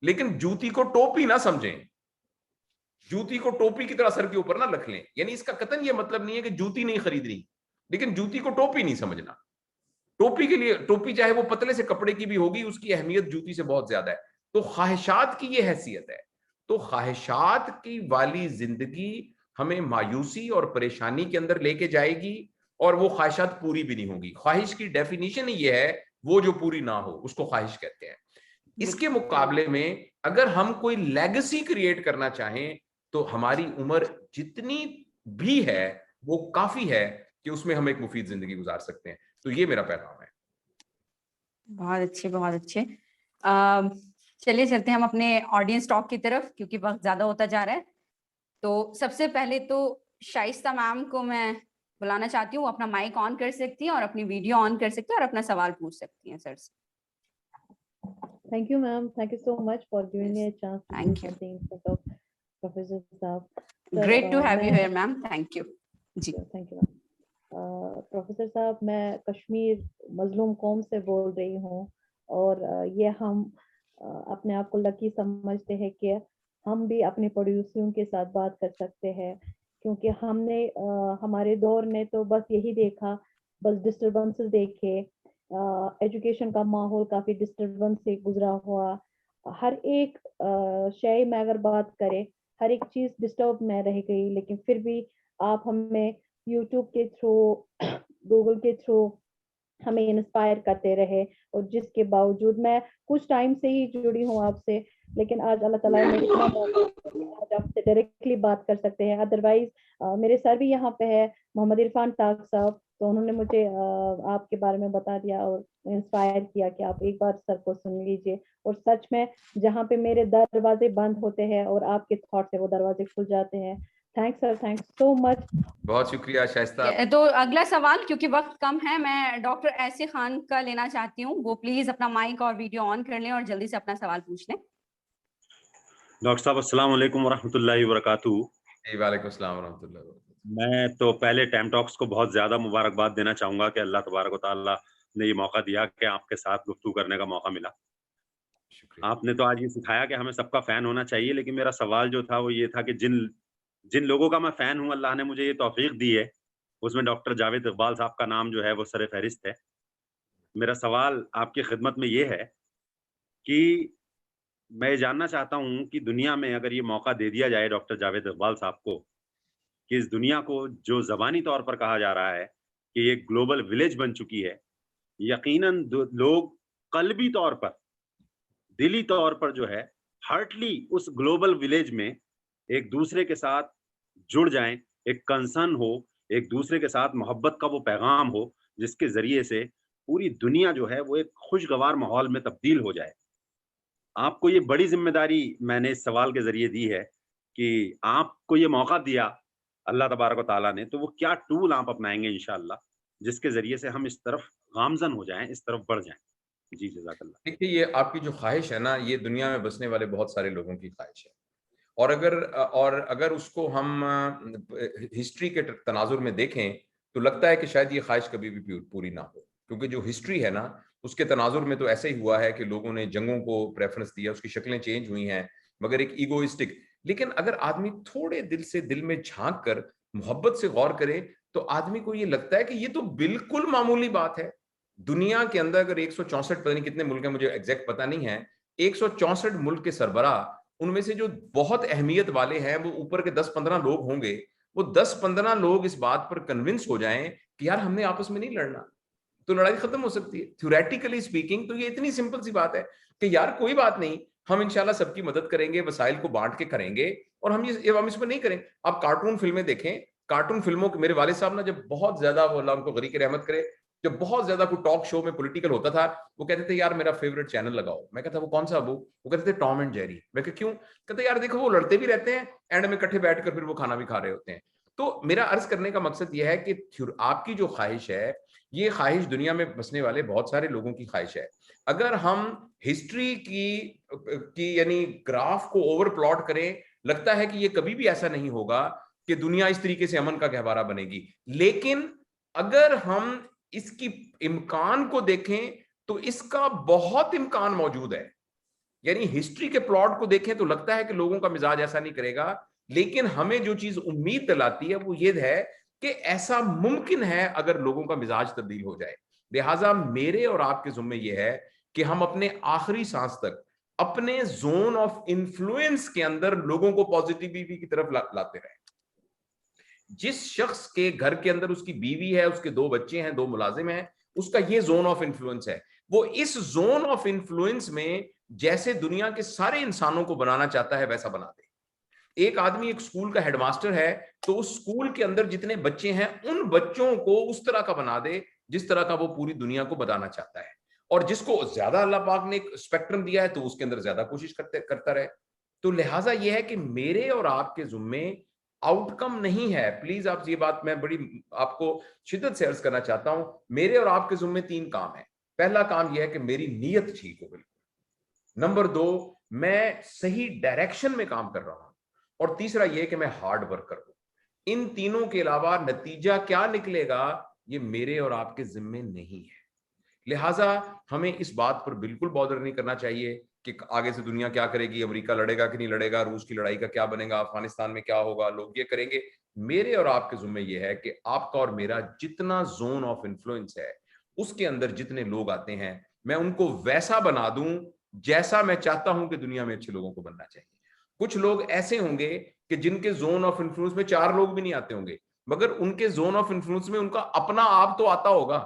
लेकिन जूती को टोपी ना समझें, जूती को टोपी की तरह सर के ऊपर ना रख लें। यानी इसका कतन ये मतलब नहीं है कि जूती नहीं खरीदनी, लेकिन जूती को टोपी नहीं समझना। टोपी के लिए, टोपी चाहे वो पतले से कपड़े की भी होगी, उसकी अहमियत जूती से बहुत ज्यादा है। तो ख्वाहिशात की ये हैसियत है। तो ख्वाहिशात की वाली जिंदगी हमें मायूसी और परेशानी के अंदर लेके जाएगी, और वो ख्वाहिशात पूरी भी नहीं होगी। ख्वाहिश की डेफिनेशन ही ये है, वो जो पूरी ना हो उसको ख्वाहिश कहते हैं। इसके मुकाबले में अगर हम कोई लेगेसी क्रिएट करना चाहें, तो हमारी उम्र जितनी भी है वो काफी है कि उसमें हम एक मुफीद जिंदगी गुजार सकते हैं। तो ये मेरा पैगाम है। बहुत अच्छे, बहुत अच्छे। अम, चलिए चलते हैं हम अपने ऑडियंस टॉक की तरफ, क्योंकि वक्त ज्यादा होता जा रहा है। तो सबसे पहले तो शाइस्ता मैम को मैं बुलाना चाहती हूँ। अपना माइक ऑन कर सकती हैं और अपनी वीडियो ऑन कर सकती हैं और अपना सवाल पूछ सकती हैं सर से। Thank you, ma'am. Thank you so much for giving me a chance to say thank you. something in front of Professor Saab. Sir, great to have you मैं हियर मैम, थैंक यू। जी, thank you, ma'am. Professor साहब, मैं कश्मीर मजलूम कौम से बोल रही हूँ, और ये हम अपने आप को लकी समझते हैं कि हम भी अपने पड़ोसियों के साथ बात कर सकते हैं, क्योंकि हमने हमारे दौर ने तो बस यही देखा, बस डिस्टरबेंसेस देखे। एजुकेशन का माहौल काफ़ी डिस्टरबेंस से गुजरा हुआ। हर एक शय में अगर बात करें, हर एक चीज़ डिस्टर्ब में रह गई, लेकिन फिर भी आप हमें यूट्यूब के थ्रू गूगल के थ्रू हमें इंस्पायर करते रहे, और जिसके बावजूद मैं कुछ टाइम से ही जुड़ी हूँ आपसे, लेकिन आज अल्लाह ताला ने इतना मौका दिया कि आज आपसे डायरेक्टली बात कर सकते हैं। अदरवाइज मेरे सर भी यहाँ पे है, मोहम्मद इरफान ताक साहब, तो उन्होंने मुझे आपके बारे में बता दिया और इंस्पायर किया कि आप एक बार सर को सुन लीजिए। और सच में जहाँ पे मेरे दरवाजे बंद होते हैं और आपके थॉट से वो दरवाजे खुल जाते हैं। Thanks sir, thanks so much. बहुत शुक्रिया शाइस्ता। तो अगला सवाल, क्योंकि वक्त कम है, मैं डॉक्टर ऐसे खान का लेना चाहती हूँ। वो प्लीज अपना माइक और वीडियो ऑन कर लें और जल्दी से अपना सवाल पूछ लें। डॉक्टर साहब अस्सलाम वालेकुम वरहमतुल्लाहि वबरकातुहू। जी वालेकुम अस्सलाम वरहमतुल्लाहि वबरकातुहू। मैं तो पहले टाइम टॉक्स को बहुत ज़्यादा मुबारकबाद देना चाहूँगा कि अल्लाह तबारक व तआला ने ये मौका दिया कि आपके साथ गुफ्तगू करने का मौका मिला। शुक्रिया। आपने तो आज ये सिखाया कि हमें सबका फ़ैन होना चाहिए, लेकिन मेरा सवाल जो था वो ये था कि जिन जिन लोगों का मैं फ़ैन हूँ, अल्लाह ने मुझे ये तौफ़ीक दी है, उसमें डॉक्टर जावेद इकबाल साहब का नाम जो है वो सर-ए-फ़हरिस्त है। मेरा सवाल आपकी खिदमत में ये है कि मैं ये जानना चाहता हूँ कि दुनिया में अगर ये मौका दे दिया जाए डॉक्टर जावेद इकबाल साहब को कि इस दुनिया को जो ज़बानी तौर पर कहा जा रहा है कि ये ग्लोबल विलेज बन चुकी है, यकीनन लोग क़ल्बी तौर पर, दिली तौर पर जो है हार्टली उस ग्लोबल विलेज में एक दूसरे के साथ जुड़ जाएं, एक कंसर्न हो, एक दूसरे के साथ मोहब्बत का वो पैगाम हो जिसके ज़रिए से पूरी दुनिया जो है वो एक खुशगवार माहौल में तब्दील हो जाए। आपको ये बड़ी ज़िम्मेदारी मैंने इस सवाल के ज़रिए दी है कि आपको ये मौका दिया अल्लाह तबारक व तआला ने, तो वो क्या टूल आप अपनाएँगे इंशाअल्लाह, जिसके ज़रिए से हम इस तरफ गामज़न हो जाएँ, इस तरफ बढ़ जाएँ? जी, जज़ाकल्लाह। देखिए, ये आपकी जो ख्वाहिश है ना, ये दुनिया में बसने वाले बहुत सारे लोगों की ख्वाहिश है। और अगर उसको हम हिस्ट्री के तनाजुर में देखें, तो लगता है कि शायद ये ख्वाहिश कभी भी पूरी ना हो। क्योंकि जो हिस्ट्री है ना, उसके तनाजुर में तो ऐसे ही हुआ है कि लोगों ने जंगों को प्रेफ़रेंस दिया, उसकी शक्लें चेंज हुई हैं, मगर एक ईगोइस्टिक। लेकिन अगर आदमी थोड़े दिल से दिल में झाँक कर मोहब्बत से गौर करे, तो आदमी को ये लगता है कि ये तो बिल्कुल मामूली बात है। दुनिया के अंदर अगर 164 पता नहीं कितने मुल्क हैं, मुझे एग्ज़ैक्ट पता नहीं है, 164 मुल्क के सरबराह, उनमें से जो बहुत अहमियत वाले हैं, वो ऊपर के 10-15 लोग होंगे, वो 10-15 लोग इस बात पर कन्विंस हो जाएँ कि यार हमने आपस में नहीं लड़ना, तो लड़ाई खत्म हो सकती है। थ्योरेटिकली स्पीकिंग तो ये इतनी सिंपल सी बात है कि यार कोई बात नहीं, हम इंशाल्लाह सबकी मदद करेंगे, वसाइल को बाँट के करेंगे और हम इसमें नहीं करेंगे। आप कार्टून फ़िल्में देखें, कार्टून फ़िल्मों के मेरे वालिद साहब ना जब बहुत ज़्यादा, वो अल्लाह उनको गरीक़ रहमत करे, जब बहुत ज़्यादा कोई टॉक शो में पॉलिटिकल होता था, वो कहते थे यार मेरा फ़ेवरेट चैनल लगाओ। मैं कहता वो कौन-सा अबू? वो कहते थे टॉम एंड जेरी। मैं कहा क्यों? कहते यार देखो वो लड़ते भी रहते हैं, एंड में इकट्ठे बैठकर फिर वो खाना भी खा रहे होते हैं। तो मेरा अर्ज़ करने का मकसद ये है कि आपकी जो ख्वाहिश है, ये ख्वाहिश दुनिया में बसने वाले बहुत सारे लोगों की ख्वाहिश है। अगर हम हिस्ट्री की यानी ग्राफ को ओवर प्लॉट करें, लगता है कि ये कभी भी ऐसा नहीं होगा कि दुनिया इस तरीके से अमन का गहवारा बनेगी। लेकिन अगर हम इसकी इम्कान को देखें, तो इसका बहुत इम्कान मौजूद है। यानी हिस्ट्री के प्लॉट को देखें तो लगता है कि लोगों का मिजाज ऐसा नहीं करेगा, लेकिन हमें जो चीज उम्मीद दिलाती है वो ये है कि ऐसा मुमकिन है अगर लोगों का मिजाज तब्दील हो जाए। लिहाजा मेरे और आपके जुम्मे ये है कि हम अपने आखिरी सांस तक अपने जोन ऑफ इन्फ्लुएंस के अंदर लोगों को पॉजिटिविटी की तरफ लाते रहें। जिस शख्स के घर के अंदर उसकी बीवी है, उसके 2 बच्चे हैं, 2 मुलाजिम हैं, उसका ये जोन ऑफ इन्फ्लुएंस है। वो इस जोन ऑफ इन्फ्लुएंस में जैसे दुनिया के सारे इंसानों को बनाना चाहता है वैसा बना दे। एक आदमी एक स्कूल का हेडमास्टर है, तो उस स्कूल के अंदर जितने बच्चे हैं उन बच्चों को उस तरह का बना दे जिस तरह का वो पूरी दुनिया को बताना चाहता है। और जिसको ज्यादा अल्लाह पाक ने एक स्पेक्ट्रम दिया है तो उसके अंदर ज्यादा कोशिश करता रहे। तो लिहाजा ये है कि मेरे और आपके जुम्मे आउटकम नहीं है। प्लीज आप ये बात मैं बड़ी आपको शिद्दत से अर्ज करना चाहता हूं, मेरे और आपके जुम्मे 3 काम है। पहला काम यह है कि मेरी नीयत ठीक हो बिल्कुल। नंबर 2, मैं सही डायरेक्शन में काम कर रहा हूं। और तीसरा यह कि मैं हार्ड वर्कर हूं। इन तीनों के अलावा नतीजा क्या निकलेगा ये मेरे और आपके जिम्मे नहीं है। लिहाजा हमें इस बात पर बिल्कुल बॉदर नहीं करना चाहिए कि आगे से दुनिया क्या करेगी, अमेरिका लड़ेगा कि नहीं लड़ेगा, रूस की लड़ाई का क्या बनेगा, अफगानिस्तान में क्या होगा, लोग ये करेंगे। मेरे और आपके जुम्मे ये है कि आपका और मेरा जितना जोन ऑफ इन्फ्लुएंस है उसके अंदर जितने लोग आते हैं मैं उनको वैसा बना दूं जैसा मैं चाहता हूं कि दुनिया में अच्छे लोगों को बनना चाहिए। कुछ लोग ऐसे होंगे कि जिनके जोन ऑफ इन्फ्लुएंस में 4 लोग भी नहीं आते होंगे, मगर उनके जोन ऑफ इन्फ्लुएंस में उनका अपना आप तो आता होगा।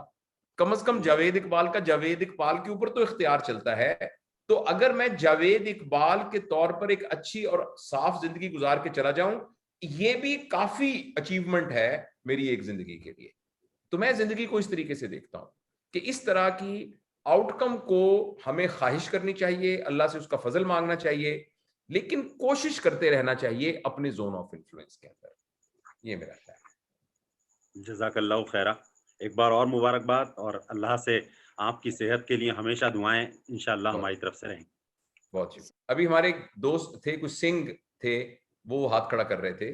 कम से कम जावेद इकबाल का जावेद इकबाल के ऊपर तो इख्तियार चलता है। तो अगर मैं जावेद इकबाल के तौर पर एक अच्छी और साफ जिंदगी गुजार के चला जाऊं, ये भी काफी अचीवमेंट है मेरी एक जिंदगी के लिए। तो मैं जिंदगी को इस तरीके से देखता हूं कि इस तरह की आउटकम को हमें ख्वाहिश करनी चाहिए, अल्लाह से उसका फजल मांगना चाहिए, लेकिन कोशिश करते रहना चाहिए अपने जोन ऑफ इन्फ्लुएंस के अंदर। ये मेरा ख्याल है। जज़ाकल्लाहु खैरा। एक बार और मुबारकबाद, और अल्लाह से आपकी सेहत के लिए हमेशा दुआएं इंशाअल्लाह हमारी तरफ से रहेंगी। बहुत शुक्रिया। अभी हमारे एक दोस्त थे, कुछ सिंह थे, वो हाथ खड़ा कर रहे थे।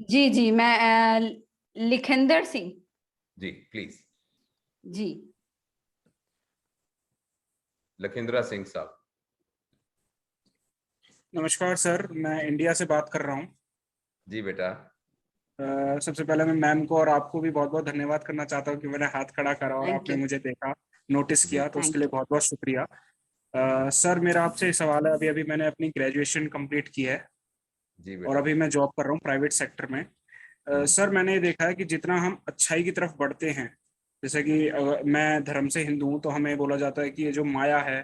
जी जी, मैं लिखिंदर सिंह। जी प्लीज। जी लखिंद्रा सिंह साहब। नमस्कार सर, मैं इंडिया से बात कर रहा हूँ। जी बेटा। सबसे पहले मैं मैम को और आपको भी बहुत बहुत धन्यवाद करना चाहता हूँ कि मैंने हाथ खड़ा करा और Thank आपने you. मुझे देखा, नोटिस किया, तो Thank उसके लिए you. बहुत बहुत शुक्रिया। सर मेरा आपसे सवाल है, अभी अभी मैंने अपनी ग्रेजुएशन कंप्लीट की है जी और बेटा। अभी मैं जॉब कर रहा हूँ प्राइवेट सेक्टर में। सर मैंने ये देखा है कि जितना हम अच्छाई की तरफ बढ़ते हैं, जैसे कि मैं धर्म से हिंदू हूँ, तो हमें बोला जाता है कि ये जो माया है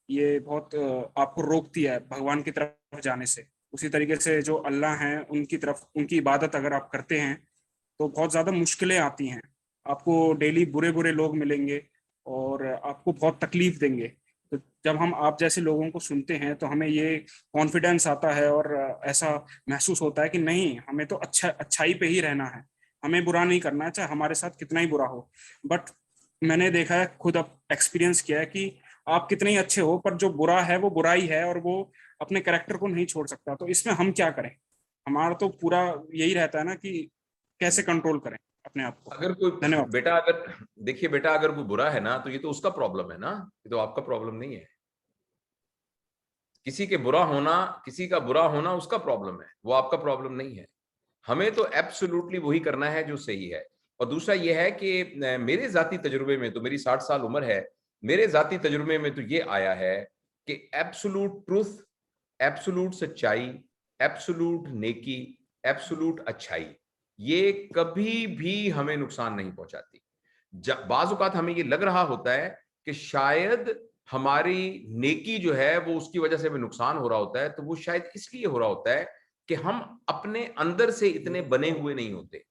ये बहुत आपको रोकती है भगवान की तरफ जाने से। उसी तरीके से जो अल्लाह हैं उनकी तरफ, उनकी इबादत अगर आप करते हैं तो बहुत ज़्यादा मुश्किलें आती हैं। आपको डेली बुरे बुरे लोग मिलेंगे और आपको बहुत तकलीफ देंगे। तो जब हम आप जैसे लोगों को सुनते हैं तो हमें ये कॉन्फिडेंस आता है और ऐसा महसूस होता है कि नहीं, हमें तो अच्छाई पे ही रहना है, हमें बुरा नहीं करना है, चाहे हमारे साथ कितना ही बुरा हो। बट मैंने देखा है, खुद अब एक्सपीरियंस किया है कि आप कितने ही अच्छे हो, पर जो बुरा है वो बुरा ही है और वो अपने कैरेक्टर को नहीं छोड़ सकता। तो इसमें हम क्या करें? हमारा तो पूरा यही रहता है ना कि कैसे कंट्रोल करें अपने आप को। अगर कोई धन्यवाद। बेटा, अगर देखिए बेटा, अगर कोई बुरा है ना तो ये तो उसका प्रॉब्लम है ना, ये तो आपका प्रॉब्लम नहीं है। किसी के बुरा होना, किसी का बुरा होना उसका प्रॉब्लम है, वो आपका प्रॉब्लम नहीं है। हमें तो एब्सोल्युटली वही करना है जो सही है। और दूसरा ये है कि मेरे जाती तजुर्बे में तो, मेरी 60 साल उम्र है, मेरे जाती तजुर्बे में तो ये आया है कि एब्सोल्यूट ट्रूथ, एब्सोल्यूट सच्चाई, एब्सोल्यूट नेकी, एब्सोल्यूट अच्छाई, ये कभी भी हमें नुकसान नहीं पहुंचाती। बाज़ औक़ात हमें ये लग रहा होता है कि शायद हमारी नेकी जो है वो उसकी वजह से हमें नुकसान हो रहा होता है, तो वो शायद इसलिए हो रहा होता है कि हम अपने अंदर से इतने बने हुए नहीं होते।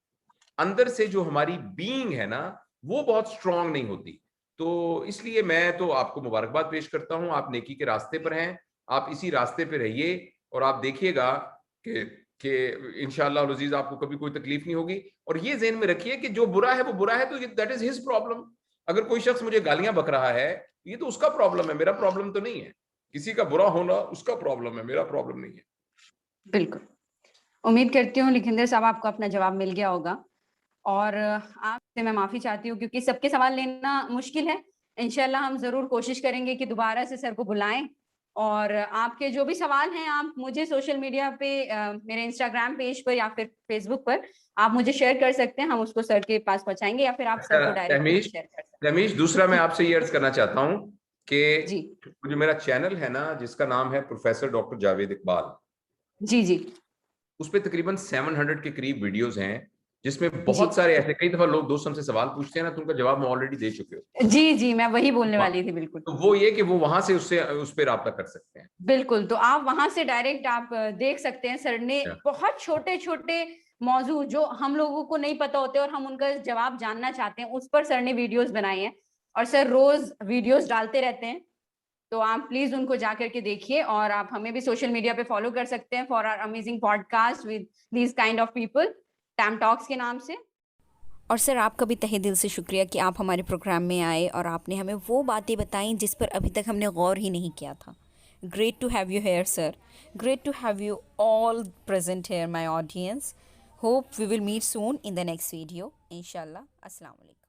अंदर से जो हमारी बीइंग है ना, वो बहुत स्ट्रांग नहीं होती। तो इसलिए मैं तो आपको मुबारकबाद पेश करता हूं, आप नेकी के रास्ते पर हैं, आप इसी रास्ते पे रहिए और आप देखिएगा कि इंशाअल्लाह अज़ीज आपको कभी कोई तकलीफ नहीं होगी। और ये ज़हन में रखिए कि जो बुरा है वो बुरा है, तो दैट इज हिज प्रॉब्लम। अगर कोई शख्स मुझे गालियां बक रहा है, ये तो उसका प्रॉब्लम है, मेरा प्रॉब्लम तो नहीं है। किसी का बुरा होना उसका प्रॉब्लम है, मेरा प्रॉब्लम नहीं है। बिल्कुल। उम्मीद करती हूँ लिखिंदर साहब आपको अपना जवाब मिल गया होगा। और आपसे मैं माफ़ी चाहती हूँ क्योंकि सबके सवाल लेना मुश्किल है। इंशाल्लाह हम ज़रूर कोशिश करेंगे कि दोबारा से सर को बुलाएं। और आपके जो भी सवाल हैं आप मुझे सोशल मीडिया पे मेरे इंस्टाग्राम पेज पर या फिर फेसबुक पर आप मुझे शेयर कर सकते हैं, हम उसको सर के पास पहुंचाएंगे या फिर आप सर को डायरेक्टली भी शेयर कर सकते रमीश, दूसरा मैं आपसे ये अर्ज करना चाहता हूँ कि जी जो मेरा चैनल है ना, जिसका नाम है प्रोफेसर डॉक्टर जावेद इकबाल, जी जी उस पे तकरीबन 700 के करीब वीडियोस हैं, जिसमें जी बहुत सारे ऐसे, कई दफा लोग दोस्त हमसे सवाल पूछते हैं ना, तो उनका जवाब मैं ऑलरेडी दे चुके हो। जी जी, मैं वही बोलने वाली थी। बिल्कुल तो वो ये कि वो वहां से उससे उस पर राब्ता कर सकते हैं। बिल्कुल, तो आप वहां से डायरेक्ट आप देख सकते हैं। सर ने बहुत छोटे छोटे मौजू जो हम लोगों को नहीं पता होते और हम उनका जवाब जानना चाहते हैं, उस पर सर ने वीडियोस बनाई हैं और सर रोज वीडियोस डालते रहते हैं। तो आप प्लीज उनको जाकर के देखिए और आप हमें भी सोशल मीडिया पे फॉलो कर सकते हैं for our amazing podcast with these kind of people, Tam Talks के नाम से। और सर आपका भी तहे दिल से शुक्रिया कि आप हमारे प्रोग्राम में आए और आपने हमें वो बातें बताई जिस पर अभी तक हमने गौर ही नहीं किया था। Great to have you here, sir. Great to have you all present here, my audience. Hope we will meet soon in the next video. Inshallah. Assalamu alaikum.